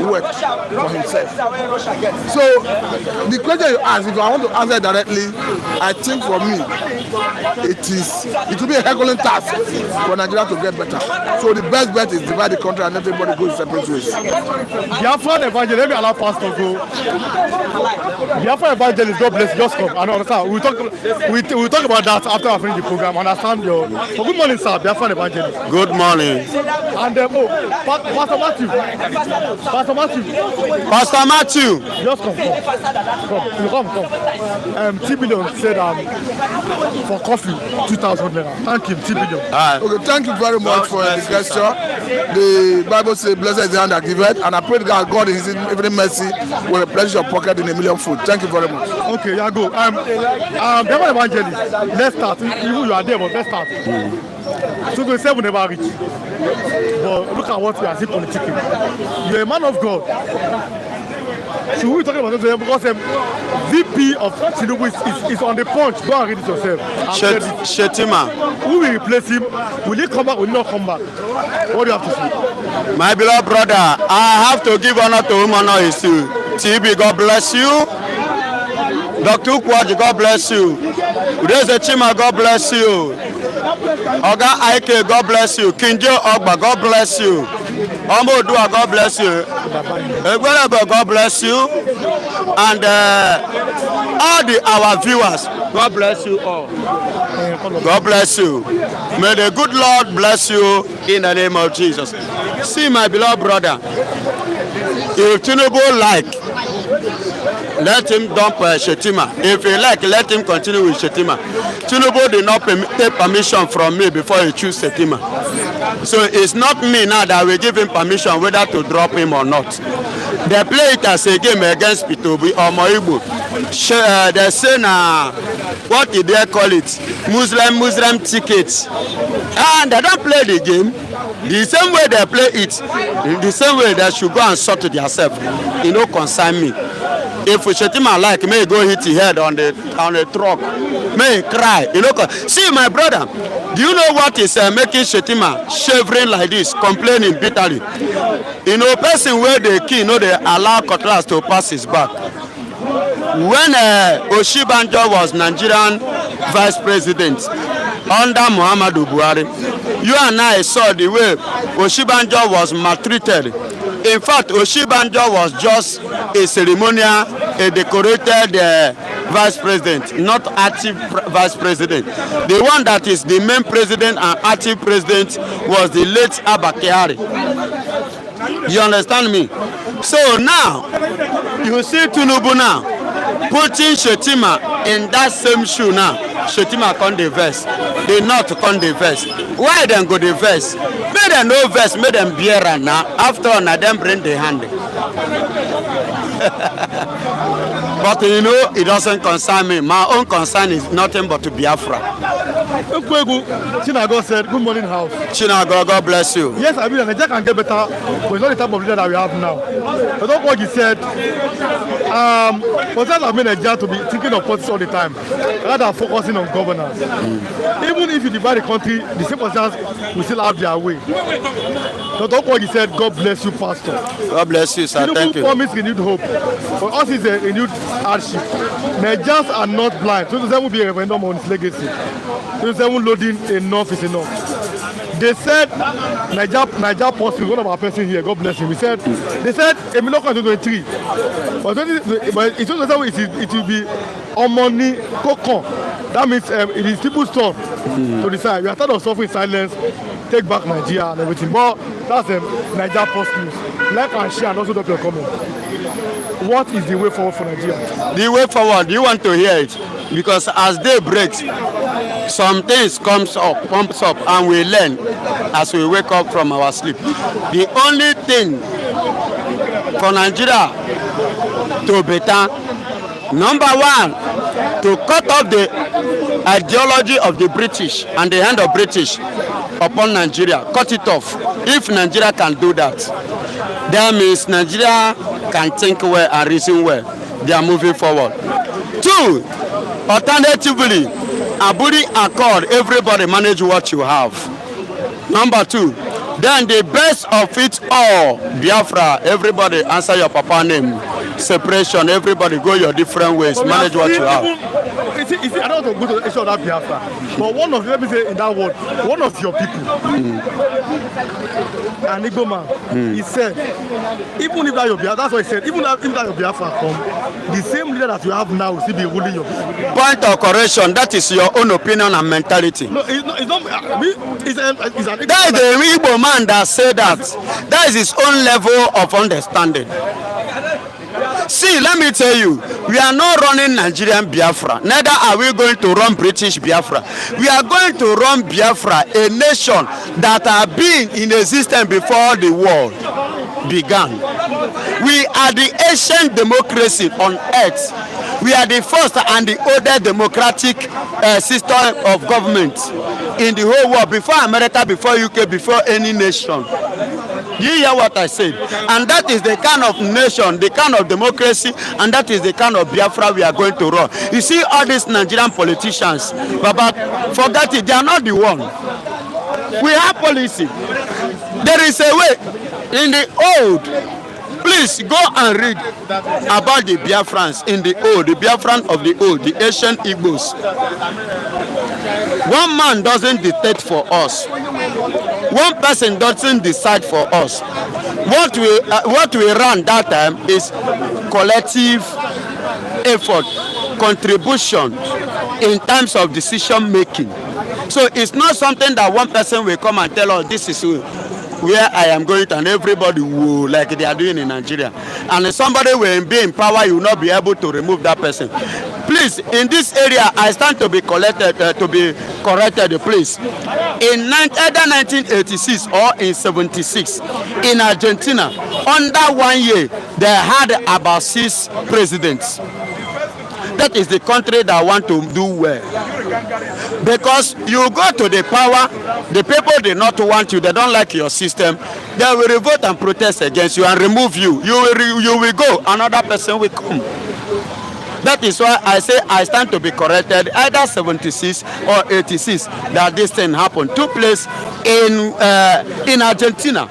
work for himself. So the question you ask, if I want to answer directly, I think for me, it will be a Herculean task for Nigeria to get better. So the best bet is divide the country and everybody goes separate ways. Biafra and Evangelist, let me allow Pastor go. Biafra and Evangelist, God bless you. Just come. I understand. We'll talk about that after I finish the program. Understand your. So good morning, sir. Biafra and Evangelist. Good morning. And Pastor Matthew. Pastor Matthew. Pastor Matthew. Just come. Come. 2 billion said for coffee, 2,000 naira. Thank him, 2 billion. Okay, thank you very much for the gesture. The Bible says, "Blessed is the hand that giveth," and I pray that God in His infinite mercy will replenish your pocket in a million food. Thank you very much. Okay, yeah, go. Biafra Evangelist, let's start. Even you are there, but let's start. 227 never reach. But look at what we are seeing politically. You're a man of God. Should we talk about this? Because VP of Tinubu'S is on the punch. Go and read it yourself. Shettima. Who will replace him? Will he come back? Will he not come back? What do you have to say? My beloved brother, I have to give honor to whom honor is due. TB, God bless you. Dr. Ukwaji, God bless you. Udeze Chima, God bless you. Oga Aike, God bless you. Kinjo Ogba, God bless you. Omo Odua, God bless you. Egwelebe, God bless you. And all our viewers, God bless you all. God bless you. May the good Lord bless you in the name of Jesus. See, my beloved brother, if Tinubu let him dump Shettima. If he let him continue with Shettima. Tinubu did not take permission from me before he chose Shettima. So it's not me now that will give him permission whether to drop him or not. They play it as a game against Pitobi or Moibu. They say what did they call it? Muslim tickets. And they don't play the game. The same way they play it, in the same way they should go and sort to themselves. You know, concern me. If Shettima like, may go hit his head on the truck, may cry. You know, see my brother, do you know what is making Shettima shivering like this, complaining bitterly? You know, person where they kill, you know, they allow cutlass to pass his back. When Oshibanjo was Nigerian vice president under Muhammadu Buhari, you and I saw the way Oshibanjo was maltreated. In fact, Oshibanjo was just a ceremonial, a decorated vice president, not active vice president. The one that is the main president and active president was the late Abba Kyari. You understand me? So now, you see Tinubu now, putting Shettima in that same shoe now. Shettima come the verse. They not come the verse. Why then go the verse? Make them no verse, make them bear now. After all, now them bring the hand. But you know, it doesn't concern me. My own concern is nothing but to Biafra. Chinago said, good morning, house. Chinago, God bless you. Yes, I mean, Nigeria can get better, but it's not the type of leader that we have now. But don't what he said, for that, I mean, Nigeria to be thinking of politics all the time, rather than focusing on governance. Even if you divide the country, the same concerns will still have their way. So don't what he said, God bless you, Pastor. God bless you, sir. Thank you. Promise renewed hope. For us, it's a renewed hardship. Nigerians are not blind. 2027 will be a referendum on its legacy. 2027 loading enough is enough. They said Niger Post, one of our person here, God bless him. They said Emiloko in 2023, but in 2027 it will be on money cocon. That means it is people's turn to decide. We are tired of suffering silence. Take back Nigeria and everything. But that's Niger Post news. Like and share and also drop your comment. What is the way forward for Nigeria? The way forward, you want to hear it? Because as day breaks, some things pumps up, and we learn as we wake up from our sleep. The only thing for Nigeria to better, number one, to cut off the ideology of the British and the hand of British upon Nigeria. Cut it off. If Nigeria can do that, that means Nigeria can think well and reason well. They are moving forward. Two, alternatively, Aburi Accord, everybody manage what you have. Number two, then the best of it all, Biafra, everybody answer your papa name. Separation, everybody go your different ways, manage what you have. I don't want to go to the issue of that Biafra, but one of, let me say in that word, one of your people, an Igbo man, he said, even if that your Biafra, that's what he said, even if that your Biafra come, the same leader that you have now will still be ruling your people. Point of correction, that is your own opinion and mentality. No, it's not, it's an That is the Igbo man that said that. That is his own level of understanding. See, let me tell you, we are not running Nigerian Biafra. Neither are we going to run British Biafra. We are going to run Biafra, a nation that has been in existence before the world began. We are the ancient democracy on earth. We are the first and the oldest democratic system of government in the whole world, before America, before UK, before any nation. You hear what I said? And that is the kind of nation, the kind of democracy, and that is the kind of Biafra we are going to run. You see all these Nigerian politicians, but forget it, they are not the one. We have policy. There is a way in the old. Please go and read about the Biafrans in the old, the Biafran of the old, the ancient Igbos. One man doesn't dictate for us. One person doesn't decide for us. What we run that time is collective effort, contribution in terms of decision making. So it's not something that one person will come and tell us this is where I am going to, and everybody will, like they are doing in Nigeria. And if somebody will be in power, you will not be able to remove that person. Please, in this area, I stand to be corrected, please. In either 1986 or in 76, in Argentina, under 1 year, they had about 6 presidents. That is the country that want to do well. Because you go to the power, the people do not want you, they don't like your system, they will revolt and protest against you and remove you. You will go, another person will come. That is why I say I stand to be corrected, either 76 or 86, that this thing happened. Took place in Argentina.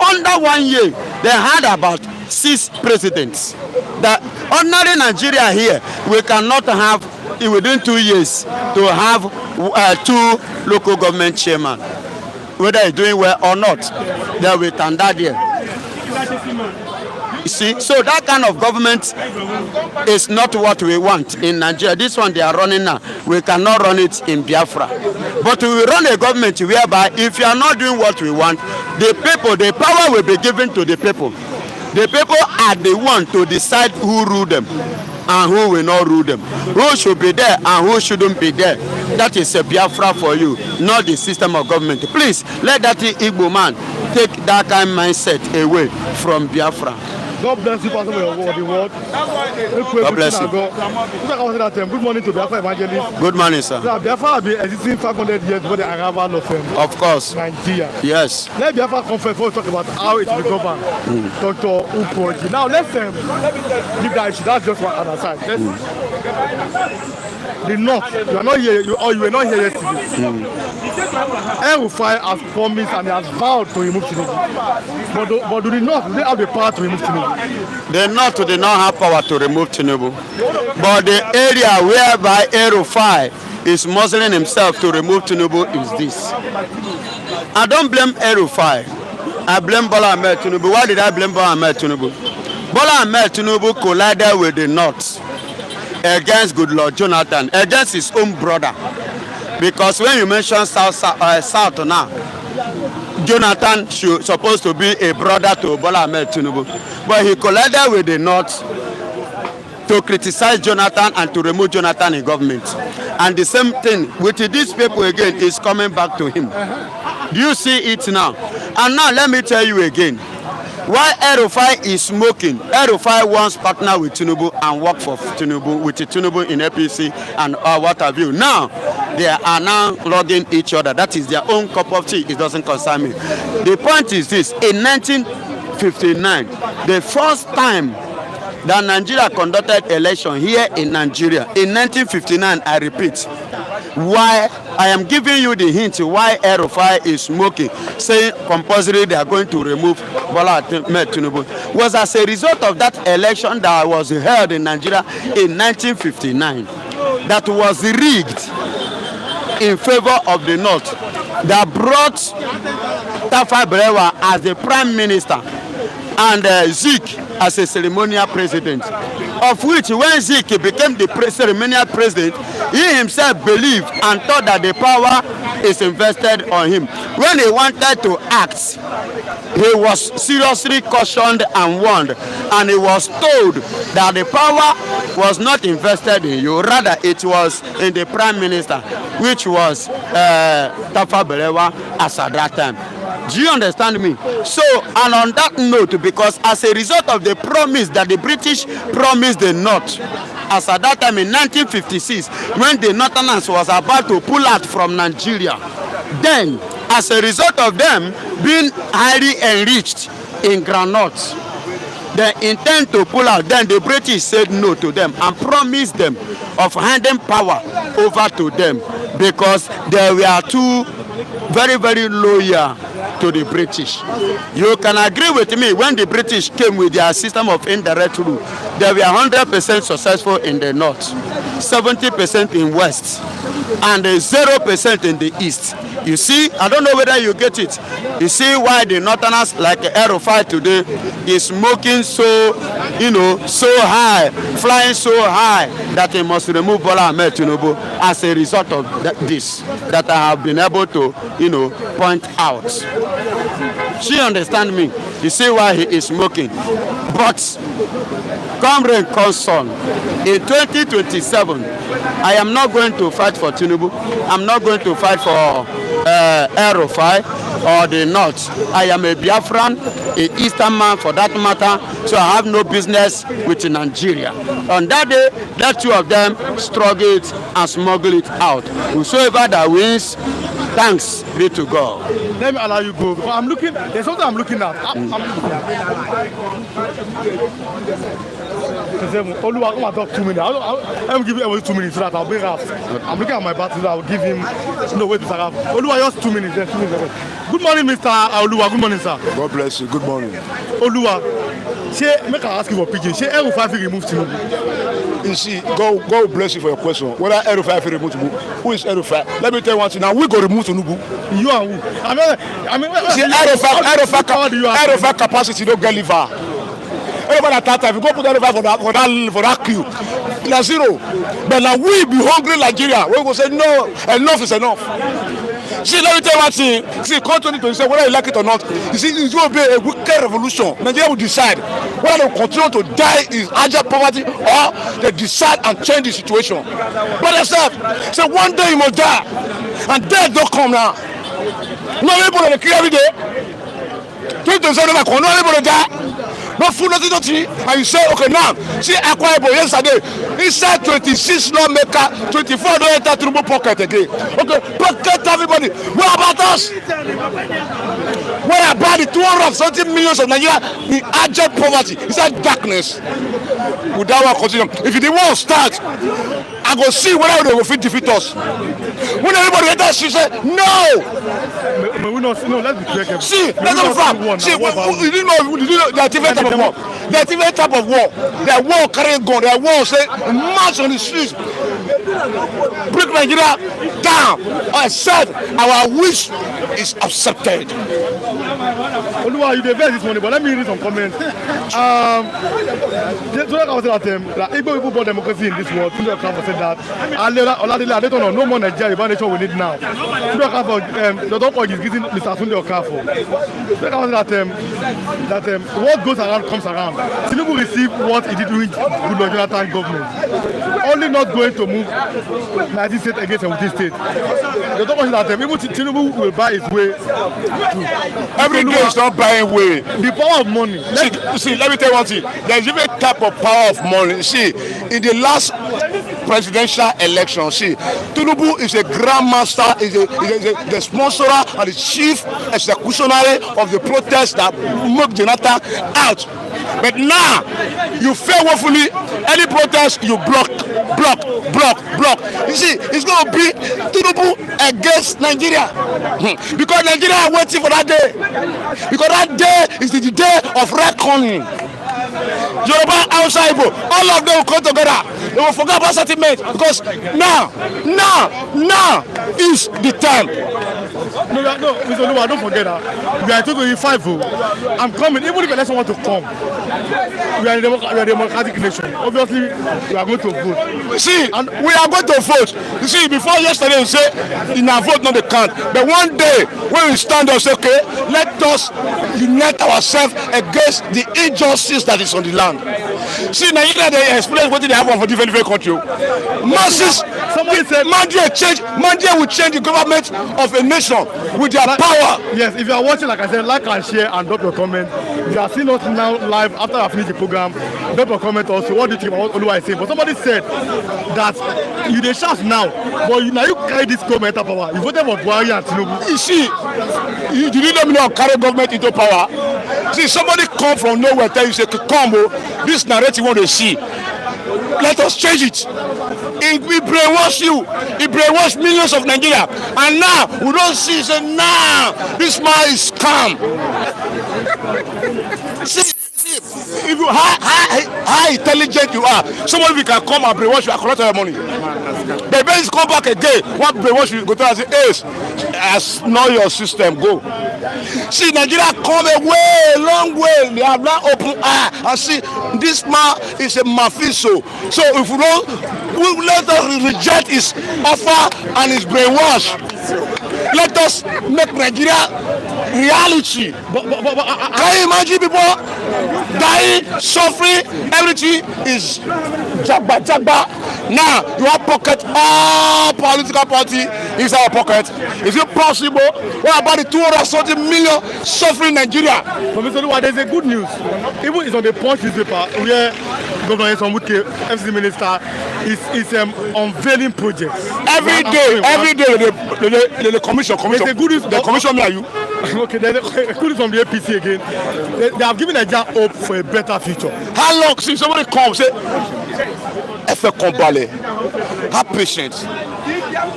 Under 1 year, they had about 6 presidents. The ordinary Nigeria here, we cannot have, within 2 years, to have 2 local government chairmen. Whether it's doing well or not, they will stand there. You see, so that kind of government is not what we want in Nigeria. This one they are running now, we cannot run it in Biafra. But we will run a government whereby if you are not doing what we want, the people, the power will be given to the people. The people are the one to decide who rule them and who will not rule them. Who should be there and who shouldn't be there. That is a Biafra for you, not the system of government. Please, let that Igbo man take that kind of mindset away from Biafra. God bless you, Pastor, for the word. God bless you. Good morning to Biafra evangelists. Good morning, sir. Biafra has been existing 500 years before the arrival of course. Nigeria. Yes. Let Biafra come first before we talk about how it will be governed. Dr. Ukoji. Now let's leave that issue. That's just one other side. The North, you are not here, you were not here yesterday. El-Rufai has promised and he has vowed to remove Tinubu. But do the North, do they have the power to remove Tinubu? The North do not have power to remove Tinubu. But the area whereby El-Rufai is muzzling himself to remove Tinubu is this. I don't blame El-Rufai. I blame Bola Ahmed Tinubu. Why did I blame Bola Ahmed Tinubu? Bola Ahmed Tinubu collided with the North against Goodluck Jonathan, against his own brother. Because when you mention South now, Jonathan supposed to be a brother to Bola Ahmed Tinubu. But he collided with the North to criticize Jonathan and to remove Jonathan in government. And the same thing with these people again is coming back to him. Do you see it now? And now let me tell you again. Why El-Rufai is smoking? El-Rufai wants partner with Tinubu and work for Tinubu, with Tinubu in APC and what have you. Now, they are now logging each other. That is their own cup of tea. It doesn't concern me. The point is this. In 1959, the first time that Nigeria conducted election here in Nigeria in 1959, I repeat. Why I am giving you the hint why El-Rufai is smoking, saying compulsory they are going to remove Bola Ahmed Tinubu, was as a result of that election that was held in Nigeria in 1959 that was rigged in favor of the North, that brought Tafawa Balewa as the Prime Minister and Zik as a ceremonial president, of which when Zik became the ceremonial president, he himself believed and thought that the power is invested on him. When he wanted to act, he was seriously cautioned and warned, and he was told that the power was not invested in you, rather it was in the Prime Minister, which was Tafawa Balewa as at that time. Do you understand me? So, and on that note, because as a result of the promise that the British promised the North, as at that time in 1956, when the Northerners was about to pull out from Nigeria, then as a result of them being highly enriched in groundnuts, they intend to pull out. Then the British said no to them and promised them of handing power over to them because they were too very, very loyal to the British. You can agree with me, when the British came with their system of indirect rule, they were 100% successful in the north, 70% in west, and 0% in the east. You see, I don't know whether you get it. You see why the Northerners like El-Rufai today is smoking so, so high, flying so high that he must remove Bola Ahmed Tinubu as a result of this that I have been able to, point out. She understand me. You see why he is smoking. But come rain, come sun, in 2027, I am not going to fight for Tinubu. I'm not going to fight for El-Rufai or the North. I am a Biafran, an Eastern man for that matter, so I have no business with Nigeria. On that day, that two of them struggle it and smuggle it out. Whosoever that wins, thanks be to God. Let me allow you go. I'm looking, there's something I'm looking at. Oluwa, come and talk 2 minutes. I'm giving everybody 2 minutes so that I'll bring up. I'm looking at my battery, so I'll give him no way to start. Oluwa, just 2 minutes. Then 2 minutes. Good morning, Mr. Oluwa. Good morning, sir. God bless you. Good morning. Oluwa, make I ask you for pidgin. She El-Rufai remove Tinubu. You see, God will bless you for your question. Whether El-Rufai remove Tinubu, who is El-Rufai? Let me tell you one thing. Now we go remove Tinubu. You and who? I mean, see, El-Rufai capacity don't get liver. Everybody at that time, if you go put El-Rufai for that queue, it's zero. But now we be hungry Nigeria. We will say no, enough is enough. See, let me tell you one thing. See, come 2027, whether you like it or not, you see, it's going to be a wicked revolution. Nigeria will decide whether they continue to die in abject poverty or they decide and change the situation. But they said, one day you must die, and death don't come now. Not able to kill every day. 2027, not able to die. No food, nothing. And you say, okay, now, see, Akwa Ibom yesterday, inside 26 lawmaker, 24 don't enter Tinubu pocket again. Okay, pocket everybody. What about us? What about the 270 millions of Nigeria in abject poverty? Inside darkness. Would that one continue? If the war starts, I go see whether they will defeat us. When everybody enters, she said, no! No, let's be clear. See, let's not farm. See, you didn't know there are different type of war. There are different type of war. There are war carrying gun. There are war say march on the streets, break Nigeria down. I said our wish is accepted. Oluwa, you dey this morning, but let me read some comments. Igbo people bought democracy in this world. Tunde Okanfo said that. I don't know. No more Nigeria. The nation we need now. Tunde Okanfo, the doctor is giving Mr. Tunde Okanfo. Tunde Okanfo said that what goes around comes around. Tinubu received what he did during Goodluck Jonathan government. Only not going to move 19 states against 17 states. The doctor said that even Tinubu will buy his way through. Every day is not buying way. The power of money. See, let me tell you one thing. There is even a type of power of money. See, in the last presidential election, see, Tinubu is a grandmaster, is the sponsor and the chief executionary of the protest that moved Jonathan out. But now, you fail woefully. Any protest, you block. You see, it's going to be Tinubu against Nigeria. Because Nigeria are waiting for that day. Because that day is the day of reckoning. Yoruba, Hausa, Igbo, all of them will come together. They will forget about settlement because now is the time. No, Mr. Oluwa, don't forget that. We are 2025. I'm coming. Even if the election want to come, we are a democratic nation. Obviously, we are going to vote. See, and we are going to vote. You see, before yesterday, you say, in our vote, not the count. But one day, when we stand up, say, okay, let us unite ourselves against the injustice that is on the land. See, Nigeria, they explain what they have for different country. Masses, Mandela will change the government of a nation with their power. Yes, if you are watching, like I said, like and share and drop your comment. If you are seeing us now live after I finish the program, drop your comment also. What do you think about what Oluwa is saying? But somebody said that you dey shout now, but now you carry this government into power. You voted for Buhari and Tinubu. You see, you didn't let me know carry government into power. See, somebody come from nowhere, tell you, say, come, this narrative what they see. Let us change it. It will brainwash you. It brainwash millions of Nigeria. And now we don't see. Say now this man is calm. See, if you how intelligent you are, somebody can come and brainwash you and collect your money. The banks come back again. What brainwash you go to and say, "Ace, as know your system go." See, Nigeria come a way, long way. They have now open eye and see this man is a mafiso. So if we don't, we let us reject his offer and his brainwash. Let us make Nigeria reality. Can you imagine people dying, suffering? Everything is jagba. Now you have pocket all political party inside our pocket. Is it possible? What about the 200 million suffering Nigeria? But Mr. Oluwa, there's a good news. Even it's on the Punch newspaper where Governor Nyesom Wike, FCC Minister, is unveiling projects. Every day, the commission. There's a good news. The commission, me are you? Okay, there's a good news from the APC again. They have given Nigeria hope for a better future. How long? See, somebody comes, say, Efe Kombale, have patience,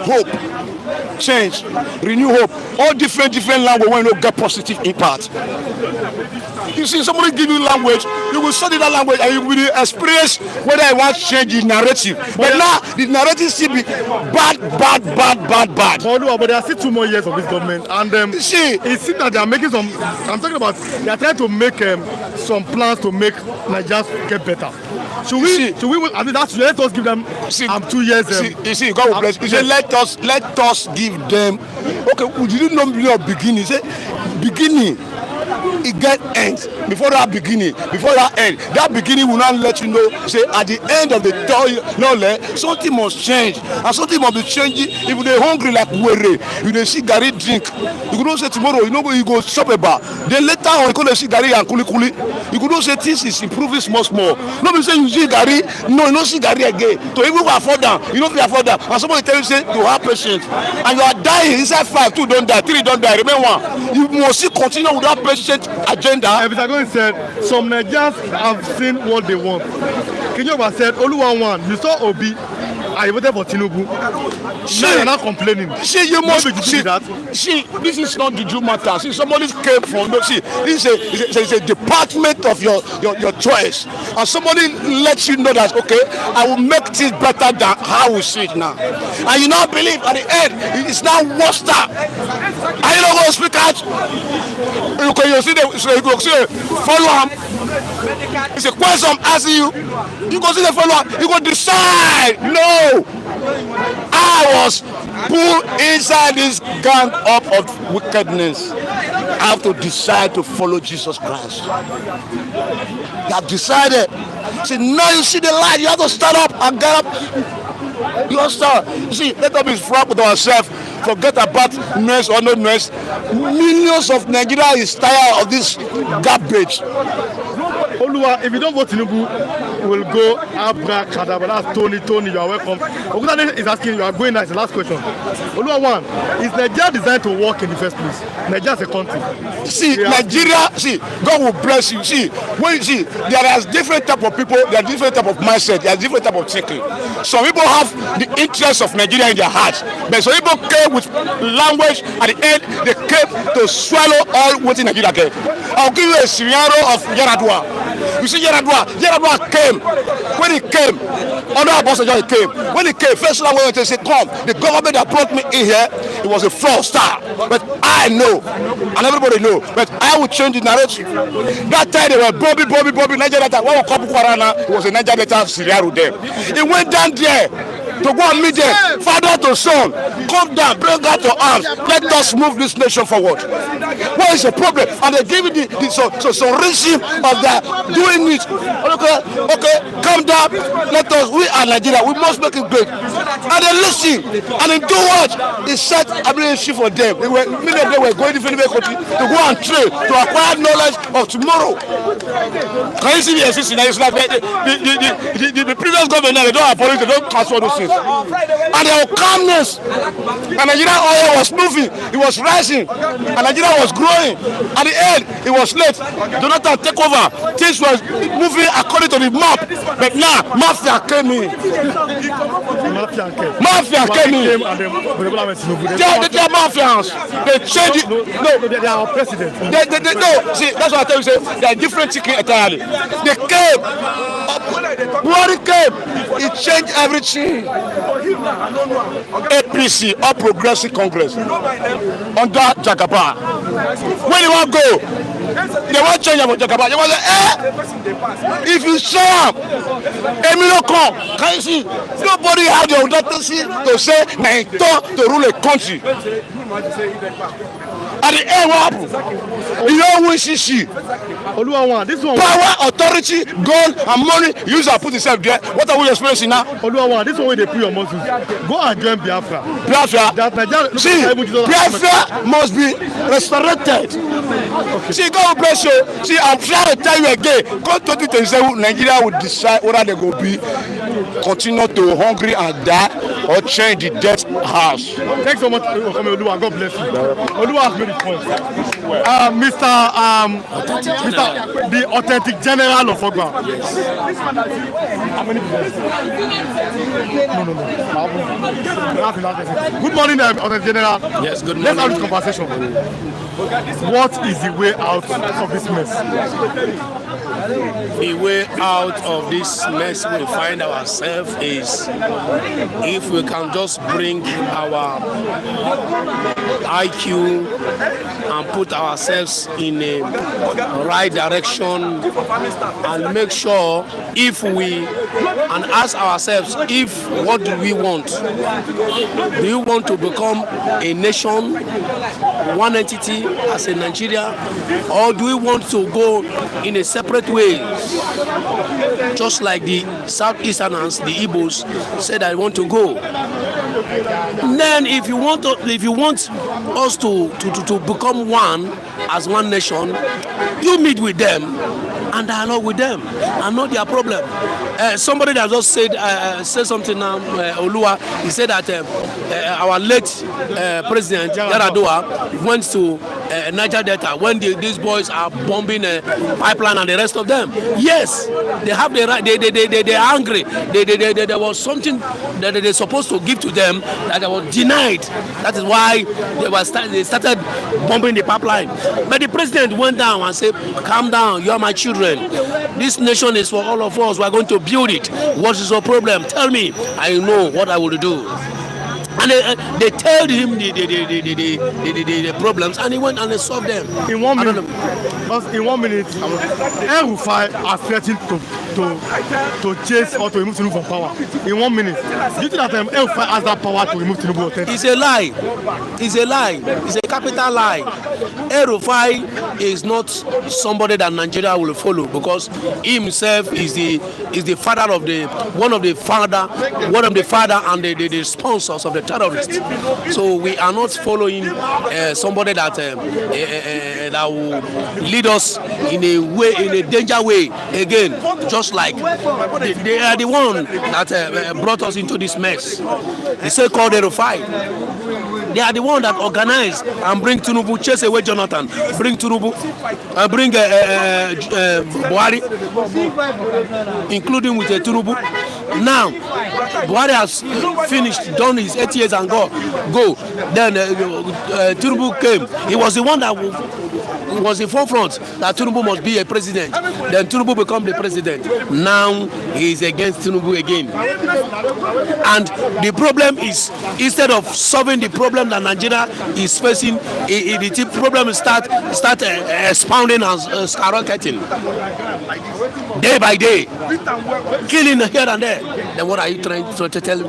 hope, change, renew hope. All different language when you get positive impact. You see, somebody give you language, you will study that language and you will experience whether I want to change the narrative. But now, the narrative still be bad. But there are still 2 more years of this government, and see, it seems that they are making some. I'm talking about they are trying to make some plans to make Nigeria get better. Should we? I mean, let us give them 2 years. You see, God will bless. You say, let us give them. Okay, we didn't know the beginning. Say, beginning. It get end before that beginning, before that end. That beginning will not let you know. Say at the end of the something must change, and something must be changing. If they're hungry like were, you dey see garri drink. You could not say tomorrow, you go shop a bar. Then later on, you go see garri and kuli. You could not say things is improving small. Nobody say you see garri, no, you don't see garri again. To even afford them, you don't afford them. And somebody tell you say you have patience, and you are dying inside 5, 2 don't die, 3 don't die. Remember one, you must see continue with that patient agenda. Mr. Going said some Nigerians have seen what they want. Kinyoba said Oluwa won. You saw Obi. I voted for Tinubu. Now you're not complaining. See, you must see that. See, this is not the Jew matter. See, somebody came from. See, this is a department of your choice, and somebody lets you know that okay, I will make things better than how we see it now, and you now believe at the end it's now worse. Are you not going to speak out? You see follow him. It's a question I'm asking you. You go see the follow up. You go decide. No. I was pulled inside this gang up of wickedness. I have to decide to follow Jesus Christ. You have decided. See, now you see the light. You have to stand up and get up. You have to start. You see, let us be frank with ourselves. Forget about noise or no noise. Millions of Nigeria is tired of this garbage. Oluwa, if you don't vote Tinubu, will go abracadabra. That's Tony, you are welcome. Ogundade is asking, you are going now, it's the last question. Oluwa one, is Nigeria designed to work in the first place? Nigeria is a country. See, Nigeria, see, God will bless you. See, when you see, there is different type of people, there are different type of mindset, there are different type of thinking. Some people have the interest of Nigeria in their hearts, but some people came with language. At the end, they came to swallow all what in Nigeria came. I'll give you a scenario of Yaradua. You see, Yaradua came. When he came, under Obasanjo he came. When he came, first thing I wanted to say, come, the government that brought me in here, it was a false star. But I know, and everybody know, but I will change the narrative. That time they were Bobby, Niger Delta. When we come to Kwarana, it was a Niger Delta scenario there. He went down there to go and meet them, father to son, come down, bring out your arms, let us move this nation forward. What is the problem? And they give it some reason of that doing it. Okay, come down, let us, we are Nigeria, we must make it great. And they listen, and they do what? They set ability for them. They were going to different country to go and train, to acquire knowledge of tomorrow. Can you see the existence? It's like the previous government, they don't apologize, they don't transfer those things. And their calmness, and Nigerian oil was moving, it was rising, and Nigeria was growing. At the end, it was late. Jonathan take over. Things was moving according to the map, but now mafia came in. Mafia came in. They are mafians. They changed it. No, they are our president. No, see, that's what I tell you. Say they are different thinking entirely. They came. Buhari came. It changed everything. APC, All Progressive Congress, under Jagaba. When you want to go, they want to change about Jagaba. They want to say, if you show up, Emilio come. Can you see? Nobody had the audacity to say, to rule a country. At the end, what happened? You don't win CC. Power, authority, gold, and money. You have put yourself there. What are we experiencing now? This one where they put your muscles. Go and join Biafra. See, Biafra must be resurrected. Okay. See, God bless you. See, I'm trying to tell you again. God 2027, Nigeria will decide whether they go be continue to hungry and die or change the death house. Thanks so much, Oluwa. God bless you. Oluwa has made it point. Mr. The authentic general of Ogba. Yes. How many people? No. Good morning, authentic general. Yes, good morning. Let's have this conversation. What is the way out of this mess? The way out of this mess we find ourselves is if we can just bring our IQ and put ourselves in a right direction and make sure if we and ask ourselves if what do we want? Do you want to become a nation, one entity as a Nigeria, or do we want to go in a separate way? Just like the Southeasterners, the Igbos said I want to go. Then if you want us to become one as one nation, you meet with them and dialogue with them and know their problem. Somebody that just said something now, Oluwa, he said that our late president Yaradua went to Niger Delta when these boys are bombing a pipeline and the rest of them. Yes, they have the right. They are angry. There was something that they supposed to give to them that was denied. That is why they started bombing the pipeline. But the president went down and said, "Calm down. You are my children. This nation is for all of us. We are going to build it. What is your problem? Tell me. I know what I will do." And they told him the problems, and he went and they solved them. In 1 minute, El-Rufai has threatened to chase or to remove Tinubu from power. In 1 minute, do you think that El-Rufai has that power to remove Tinubu? It's a lie. It's a lie. It's a capital lie. El-Rufai is not somebody that Nigeria will follow because he himself is the father of one of the father and the sponsors of the terrorists. So we are not following somebody that will lead us in a danger way again, just just like they are the one that brought us into this mess. The so-called Erufai. They are the one that organized and bring Tinubu, chase away Jonathan, bring Tinubu, bring Buhari, including with Tinubu. Now, Buhari has finished, done his 8 years and go. Then Tinubu came. He was the one that was in forefront that Tinubu must be a president. Then Tinubu become the president. Now he is against Tinubu again. And the problem is, instead of solving the problem that Nigeria is facing, the problem start expounding and skyrocketing day by day, killing here and there. Then what are you trying to tell me?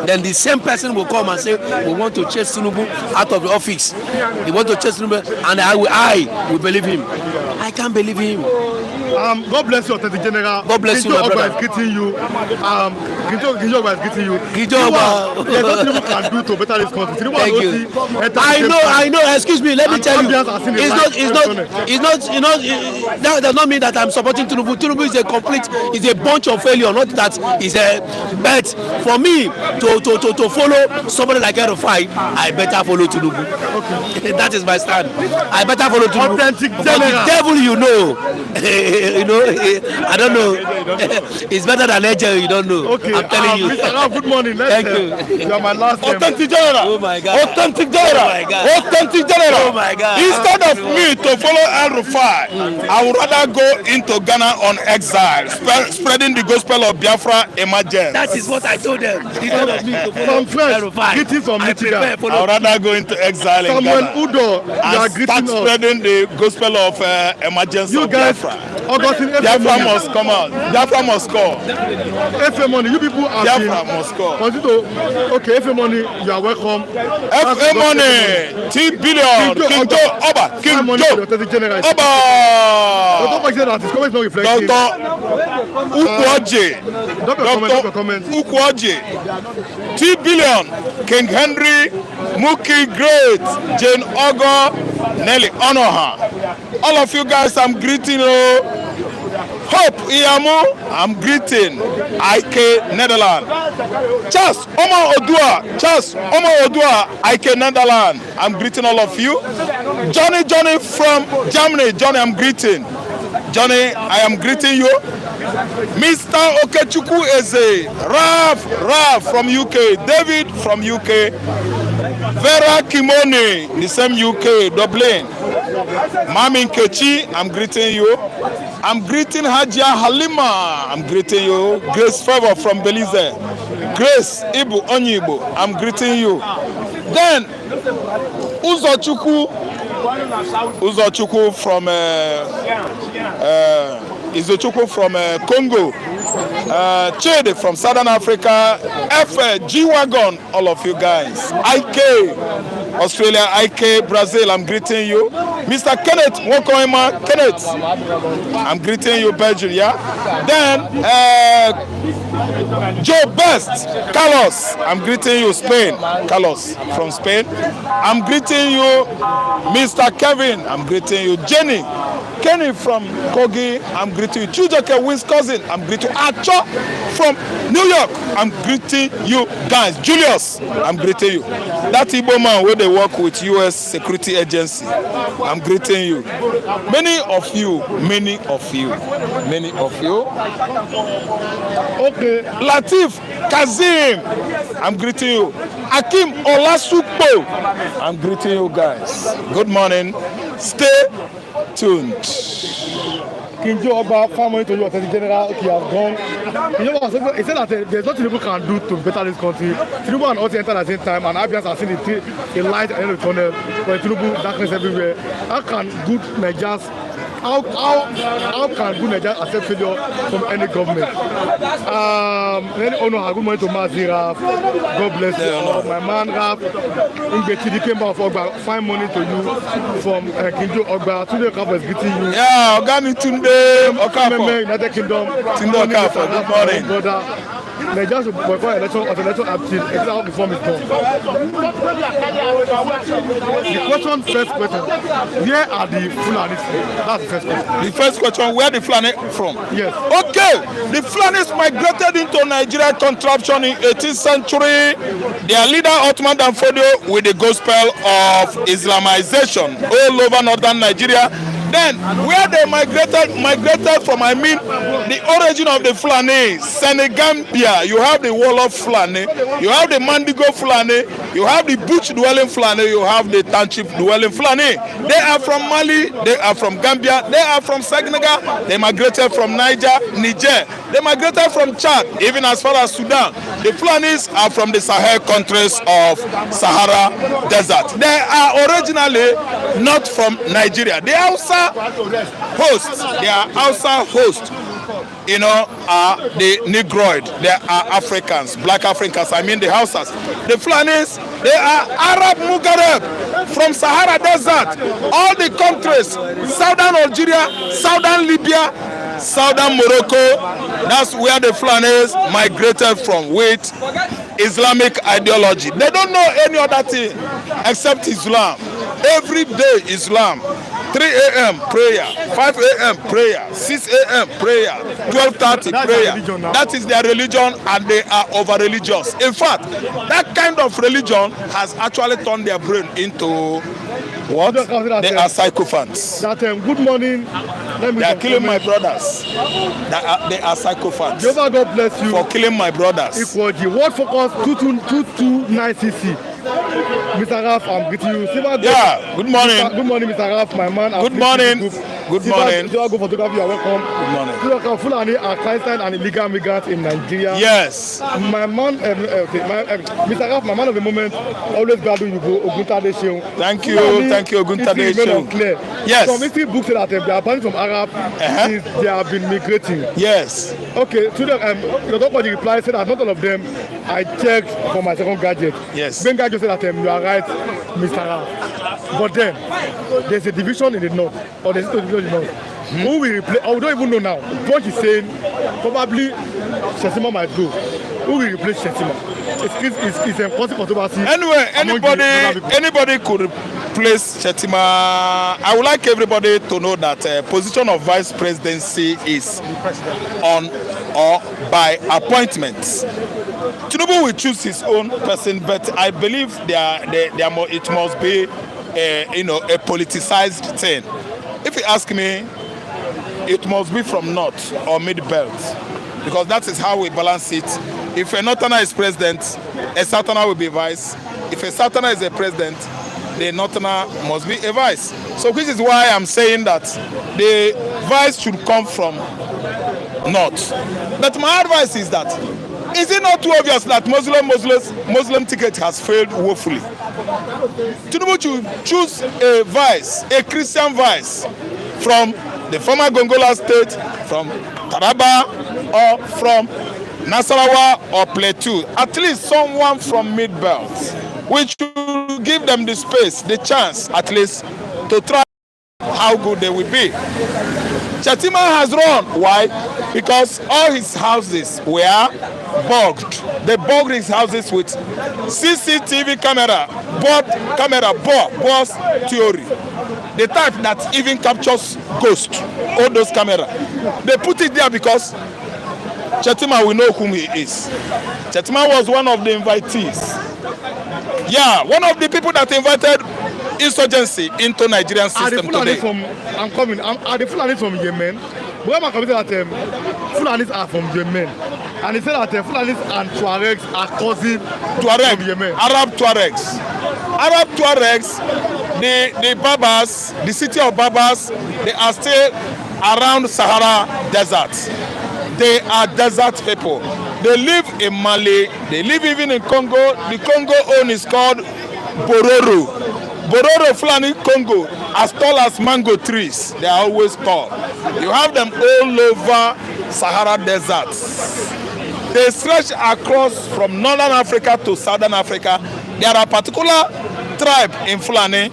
Then the same person will come and say, we want to chase Tinubu out of the office. They want to chase Tinubu, and I will believe him. I can't believe him. God bless you, Authentic General. God bless you, my brother. Is greeting you. Kinjo Ogba is greeting you. Kinjo Ogba. There's nothing Tinubu can do to better this country. Thank you. I know. Excuse me. Let me tell you. That does not mean that I'm supporting Tinubu. Tinubu is a bunch of failure. Not that is a. But for me to follow somebody like Erufai, I better follow Tinubu. Okay. That is my stand. I better follow Tinubu. Authentic But General. the devil, I don't know. It's better than angel, you don't know. Okay. I'm telling you. Mr. Ralph, good morning. Thank you. You are my last Authentic General. Oh my God. Authentic General. Oh my God. Authentic General. Oh my God. Instead of me to follow El-Rufai, I would rather go into Ghana on exile, spreading the gospel of Biafra emergence. That is what I told them. Instead of me to follow El-Rufai, greeting from Michigan. I would rather go into exile in Samuel Ghana Udo, you are and greeting start us. spreading the gospel of emergence You of guys, Biafra. Augustine, Biafra must come out. Biafra must score. FA Money, you people have Biafra must score. Okay, FA Money, you are welcome. FA Money, T billion, King Joe, Oba, King Joe, Oba, Dr. Ukwoje, T billion, King Henry, Muki Great, Jane Ogo, Nelly Onoha. All of you guys, I'm greeting you. Hope Iyamu, I'm greeting IK Netherlands. Charles Omar Odua, IK Netherlands. I'm greeting all of you. Johnny from Germany. Johnny, I'm greeting. Johnny, I am greeting you. Mr. Okechukwu Eze, Raf from UK, David from UK, Vera Kimoni, the same UK, Dublin. Mami Nkechi, I'm greeting you. I'm greeting Hajia Halima, I'm greeting you. Grace Favor from Belize. Grace Ibu Onyibo, I'm greeting you. Then Uzochukwu from Izochukwu from Congo, Chede from Southern Africa, G-Wagon, all of you guys, IK, Australia, IK, Brazil, I'm greeting you. Mr. Kenneth Wokoima, Kenneth, I'm greeting you, Belgium, yeah? Then, Joe Best, Carlos, I'm greeting you, Spain, Carlos from Spain. I'm greeting you, Mr. Kevin, I'm greeting you, Jenny, Kenny from Kogi, I'm greeting you. Chujoke, Wisconsin, I'm greeting you. Acho from New York, I'm greeting you guys. Julius, I'm greeting you. That Igbo man where they work with U.S. Security Agency, I'm greeting you. Many of you. Okay. Latif Kazim, I'm greeting you. Akim Olasupo, I'm greeting you guys. Good morning. Stay tuned. Kinjo Ogba, family to you, Authentic General, he has gone. He said that there's nothing people can do to better this country. Tinubu and us enter at the same time, and Abians have seen the light at the end of the tunnel. But Tinubu, darkness everywhere. How can good Nigerians, how can good Nigerians accept failure from any government? Good morning to Mazi Raf. God bless you all. My man Raf, Ngeti came back of Ogba. Fine morning to you from Kinjo Ogba. Today Okafor is greeting you. Yeah, Ogami Tunde Okafor. United Kingdom. Tunde Okafor, good morning. Brother. Nigeria should boycott election of election until extra reform is done. The question, first question, where are the Fulani from? That's the first question. The first question, where the Fulani from? Yes. Okay, the Fulanis migrated into Nigeria contraption in 18th century. Their leader Ottoman Danfodio with the gospel of Islamization all over northern Nigeria. Then where they migrated from, I mean, the origin of the Fulani, Senegambia, you have the Wolof Fulani, you have the Mandigo Fulani, you have the bush dwelling Fulani, you have the township dwelling Fulani. They are from Mali, they are from Gambia, they are from Senegal, they migrated from Niger, they migrated from Chad, even as far as Sudan. The Fulanis are from the Sahel countries of Sahara Desert. They are originally not from Nigeria. They are hosts, they are Hausa hosts, you know, are the Negroid, they are Africans, black Africans, I mean the Hausas. The Fulanis, they are Arab Mugareb from Sahara Desert, all the countries, southern Algeria, southern Libya, southern Morocco, that's where the Fulanis migrated from with Islamic ideology. They don't know any other thing except Islam. Every day Islam. 3 a.m. prayer, 5 a.m. prayer, 6 a.m. prayer, 12:30 prayer. That is their religion, and they are over-religious. In fact, that kind of religion has actually turned their brain into what? They are psychophants. Good morning. They are killing my brothers. They are psychophants. Jehovah God bless you. For killing my brothers. Equality. World Focus 229cc. Mr. Raf, I'm greeting you. Yeah, good morning. Good morning, Mr. Raf, my man. Good morning. Good morning. Go photography, you are welcome. Good morning. Fulani are clandestine and illegal migrants in Nigeria. Yes. My man, Mr. Raf, my man of the moment, always glad when you go Oguntade Sheung. Thank you, Oguntade Sheung. Yes. Some history books say that they are banning from Arab since they have been migrating. Yes. Okay, to the doctor reply said that not all of them I checked for my second gadget. Yes. Ben gadget said that you are right, Mr. Raf. But then there's a division in the north, or there's a division in the north. Who will replace? I don't even know now. What he's saying, probably Shettima might go. Who will replace Shettima? It's impossible to see. Anyway, anybody could replace Shettima. I would like everybody to know that position of vice presidency is on or by appointment. Tinubu will choose his own person, but I believe it must be a politicized thing. If you ask me, it must be from north or mid-belt, because that is how we balance it. If a northerner is president, a southerner will be vice. If a southerner is a president, the northerner must be a vice. So which is why I'm saying that the vice should come from north. But my advice is that, is it not too obvious that Muslim ticket has failed woefully? Tinubu should choose a vice, a Christian vice, from the former Gongola state, from Taraba, or from Nasarawa or Plateau. At least someone from Mid-Belt, which will give them the space, the chance, at least, to try how good they will be. Shettima has run. Why? Because all his houses were bugged. They bugged his houses with CCTV camera, boss theory. The type that even captures ghosts, all those cameras. They put it there because Shettima will know whom he is. Shettima was one of the invitees. Yeah, one of the people that invited insurgency into Nigerian system today. I'm coming. Are the Fulani from Yemen? Where am I coming that Fulanis are from Yemen? And he said that Fulanis and Tuaregs are cousin from Yemen. Arab Tuaregs. Arab Tuaregs, the Babas, the city of Babas, they are still around Sahara Desert. They are desert people. They live in Mali. They live even in Congo. The Congo own is called Bororo. Bororo Fulani Congo, as tall as mango trees. They are always tall. You have them all over Sahara deserts. They stretch across from northern Africa to southern Africa. There are particular tribe in Fulani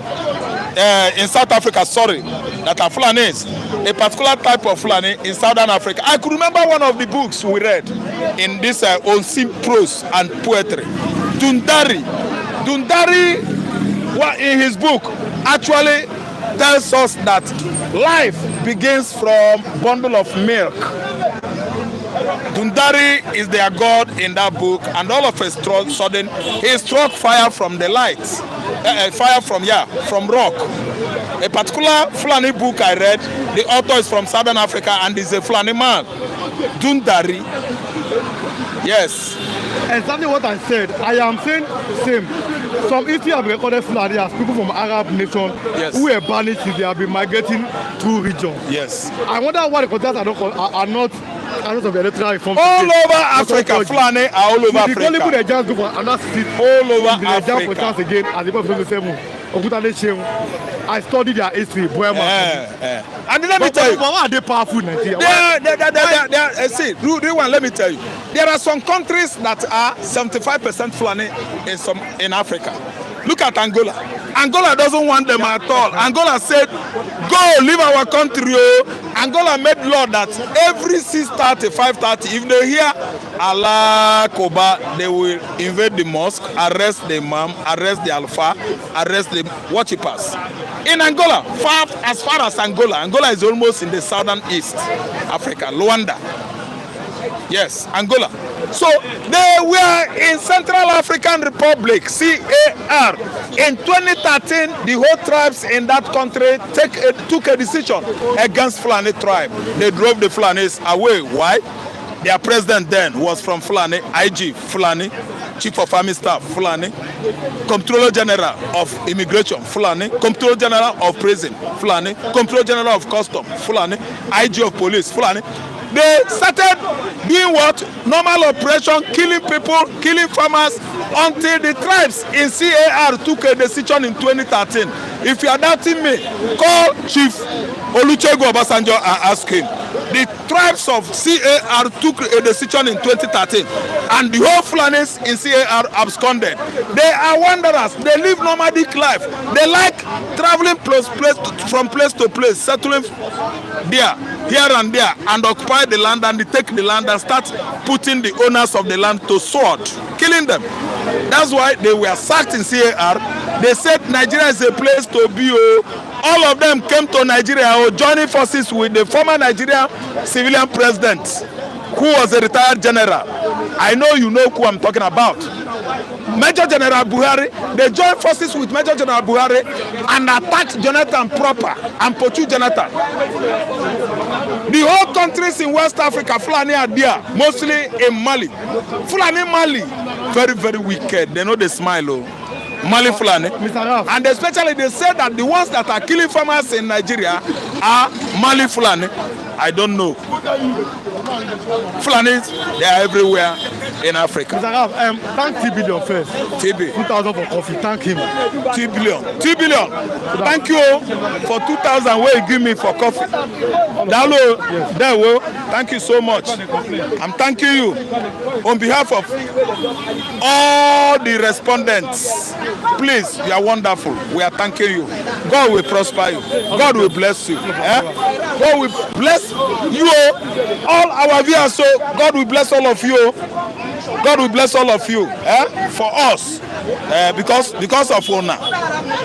in South Africa, sorry, that are Fulanis, a particular type of Fulani in Southern Africa. I could remember one of the books we read in this Onsim prose and poetry. Dundari, in his book, actually tells us that life begins from bundle of milk. Dundari is their god in that book, and all of a sudden he struck fire from the lights, fire from rock. A particular Fulani book I read, the author is from Southern Africa and is a Fulani man. Dundari, yes. Exactly what I said. I am saying same. Some history have recorded Fulani as people from Arab nation who were banished. They have been migrating through region. Yes. I wonder why the contestants are not of the electoral reform. All over Africa, Fulani are all over Africa. The only people they just go for another seat. All over Africa. They for chance again as the people 27. I studied their history. And let me tell you, why are they powerful in Nigeria? Let me tell you, there are some countries that are 75% Fulani in Africa. Look at Angola. Angola doesn't want them at all. Angola said, go, leave our country. Angola made law that every 6:30, 5:30, if they hear Allah Koba, they will invade the mosque, arrest the imam, arrest the alpha, arrest the worshippers. In Angola, as far as Angola is almost in the southern east Africa, Luanda. Yes, Angola. So they were in Central African Republic, CAR. In 2013, the whole tribes in that country took a decision against Fulani tribe. They drove the Fulanis away. Why? Their president then was from Fulani, IG Fulani, Chief of Army Staff Fulani, Comptroller General of Immigration Fulani, Comptroller General of Prison Fulani, Comptroller General of Custom Fulani, IG of Police Fulani. They started doing what? Normal operation, killing people, killing farmers, until the tribes in CAR took a decision in 2013. If you are doubting me, call Chief Olusegun Obasanjo and ask him. The tribes of CAR took a decision in 2013, and the whole Fulanis in CAR absconded. They are wanderers. They live nomadic life. They like traveling from place to place, settling there, here and there, and occupy the land, and they take the land and start putting the owners of the land to sword, killing them. That's why they were sacked in CAR. They said Nigeria is a place to be. All of them came to Nigeria, joining forces with the former Nigerian civilian president, who was a retired general. I know you know who I'm talking about. Major General Buhari. They joined forces with Major General Buhari and attacked Jonathan proper and pursued Jonathan. The whole countries in West Africa, Fulani are there, mostly in Mali. Fulani Mali, very, very wicked. They know they smile. Mali Fulani. And especially they said that the ones that are killing farmers in Nigeria are Mali Fulani. I don't know. Fulanis, they are everywhere in Africa. Thank T Billion first. TB. 2,000 for coffee. Thank him. T Billion. Thank you for 2,000 where you give me for coffee. Dalo, there will. Thank you so much. I'm thanking you on behalf of all the respondents. Please, you are wonderful. We are thanking you. God will prosper you. God will bless you. God will bless you, all our viewers. So God will bless all of you. God will bless all of you for us, because of Ona,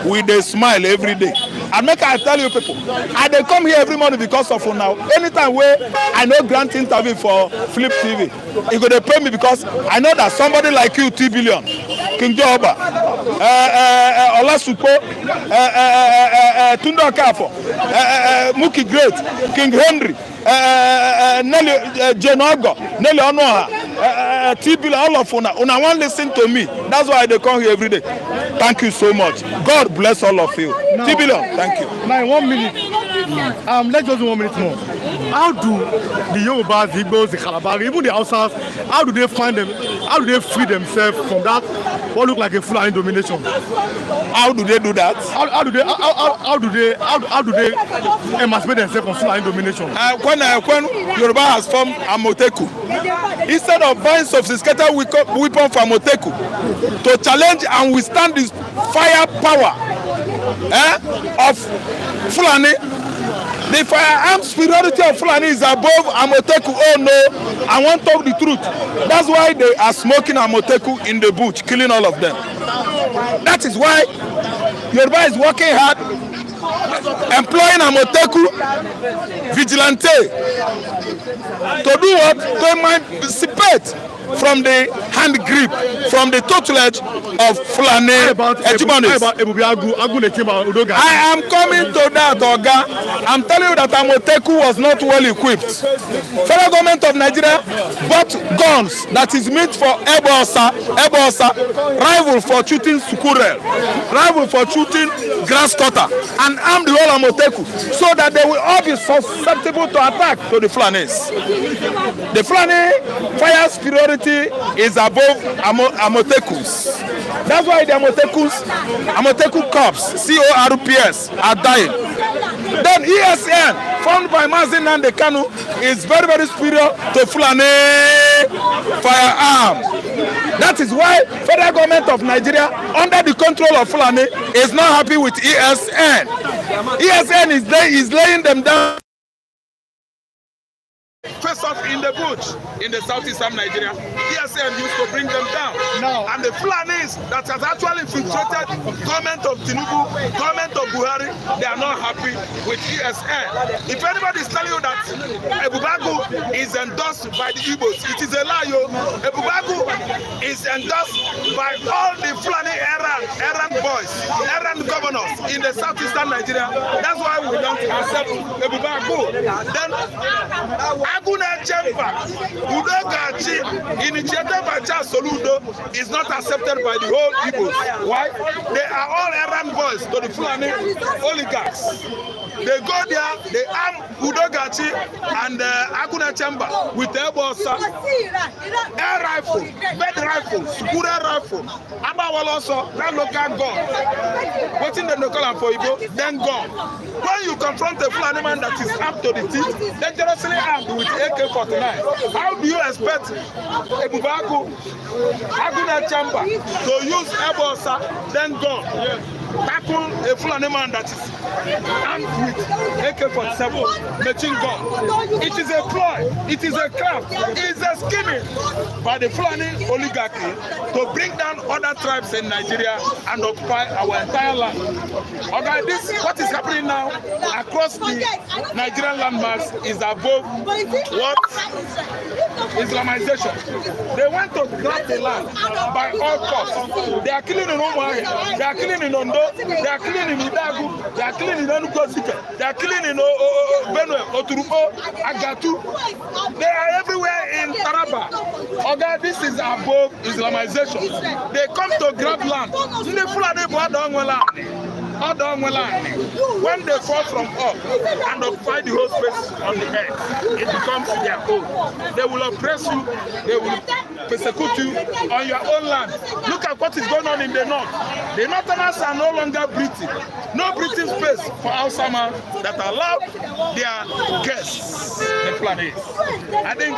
we they smile every day. And make I tell you people, I they come here every morning because of Ona. Anytime where I know grant interview for Flip TV, you go to pay me because I know that somebody like you, T Billion, King Joba, Olasupo, Tundo Kafo, Muki Great, King Henry, Nelly Jenogo, Nelly Onoha, T Billion, all of Una want listen to me. That's why they come here every day. Thank you so much. God bless all of you. T Billion, thank you. Now, 1 minute. Let's just do 1 minute more. How do the Yorubas, the Igbos, the Kalabari, even the Hausas, how do they find them? How do they free themselves from that what look like a Fulani domination? How do they do that? How do they emancipate themselves from Fulani domination? When Yoruba has formed Amoteku, instead of buying sophisticated weapon for Amoteku to challenge and withstand this firepower of Fulani. The firearm superiority of Fulani is above Amoteku. Oh no, I won't talk the truth. That's why they are smoking Amoteku in the bush, killing all of them. That is why Yoruba is working hard, employing Amoteku vigilante to do what? To emancipate from the hand grip, from the tutelage of Fulani hegemonies. I am coming to that, Oga. I'm telling you that Amoteku was not well equipped. Federal government of Nigeria bought guns that is meant for Ebosa, rival for shooting Sukure, rival for shooting grass cutter, and armed the whole Amoteku so that they will all be susceptible to attack to the Fulanis. The Fulani fire superiority is above Amotekus. That's why the Amoteku Corps, CORPS, are dying. Then ESN, formed by Mazin Nande Kanu, is very, very superior to Fulani firearm. That is why federal government of Nigeria, under the control of Fulani, is not happy with ESN. ESN is laying them down. Face off in the bush in the southeastern Nigeria. ESN used to bring them down. No. And the Fulanis that has actually infiltrated government of Tinubu, government of Buhari, they are not happy with ESN. If anybody is telling you that Ebubagu is endorsed by the Igbos, it is a lie. Ebubagu is endorsed by all the Fulani errand boys, errand governors in the southeastern Nigeria. That's why we don't accept Ebubagu. Then Aguna Chemba, Udogachi, initiated by Charles Soludo, is not accepted by the whole Igbos. Why? They are all errand boys to the Fulani oligarchs. They go there, they arm Udogachi and Aguna Chemba with Ebosa, air rifle, bed rifle, Sukura rifle, Abawaloso, that local gun. What's in the local and for Igbo? Then gun. When you confront a Fulani man that is armed to the teeth, dangerously armed with AK-49, how do you expect Ebubagu, Aguna Chemba to use Ebosa, then gun? Tackle a Fulani man that is armed with AK-47 machine gun. It is a ploy, it is a craft, it is a scheming by the Fulani oligarchy to bring down other tribes in Nigeria and occupy our entire land. Okay, this what is happening now across the Nigerian landmass is above what? Islamization. They want to grab the land by all costs. They are killing in Umuahia, they are killing in Ondo, they are killing in Idagu, they are killing in Enugosika, they are killing in Benue, Oturupo, Agatu. They are everywhere in Taraba. Okay, this is above Islamization. They come to grab land. When they fall from up and occupy the whole space on the earth, it becomes their own. They will oppress you, they will persecute you on your own land. Look at what is going on in the north. The northerners are no longer breathing. No breathing space for Alzheimer that allow their guests the planet. I think,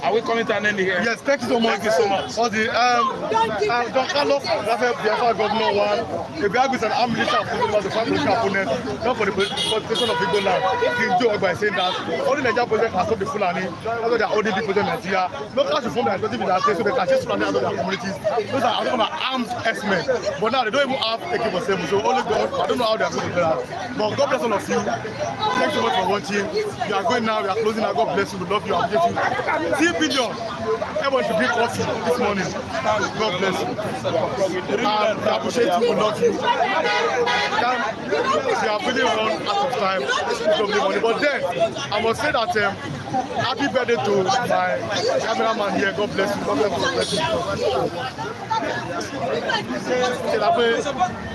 are we coming to an end here? Yes, thank you so much. Thank you so much. For the Don Carlos Biafra Governor 1, the Biafra is an armed militia was the family opponent, not for the position of Igbo land. King Joe by saying that only Nigeria project has stopped the Fulani, that's why they are holding big project in Nigeria. Local reform that is not even that so they can chase Fulani out of their communities. Those are armed S-men. But now they don't even have AK-47, so only God, I don't know how they are going to do that. But God bless all of you. Thanks so much for watching. We are going now, we are closing now. God bless you, we love you, I appreciate you. 3 billion. Everyone should drink coffee this morning. God bless you. We appreciate you, we love you. We are really run out of time from the money. But then I must say that happy birthday to my cameraman here. God bless you. God bless you.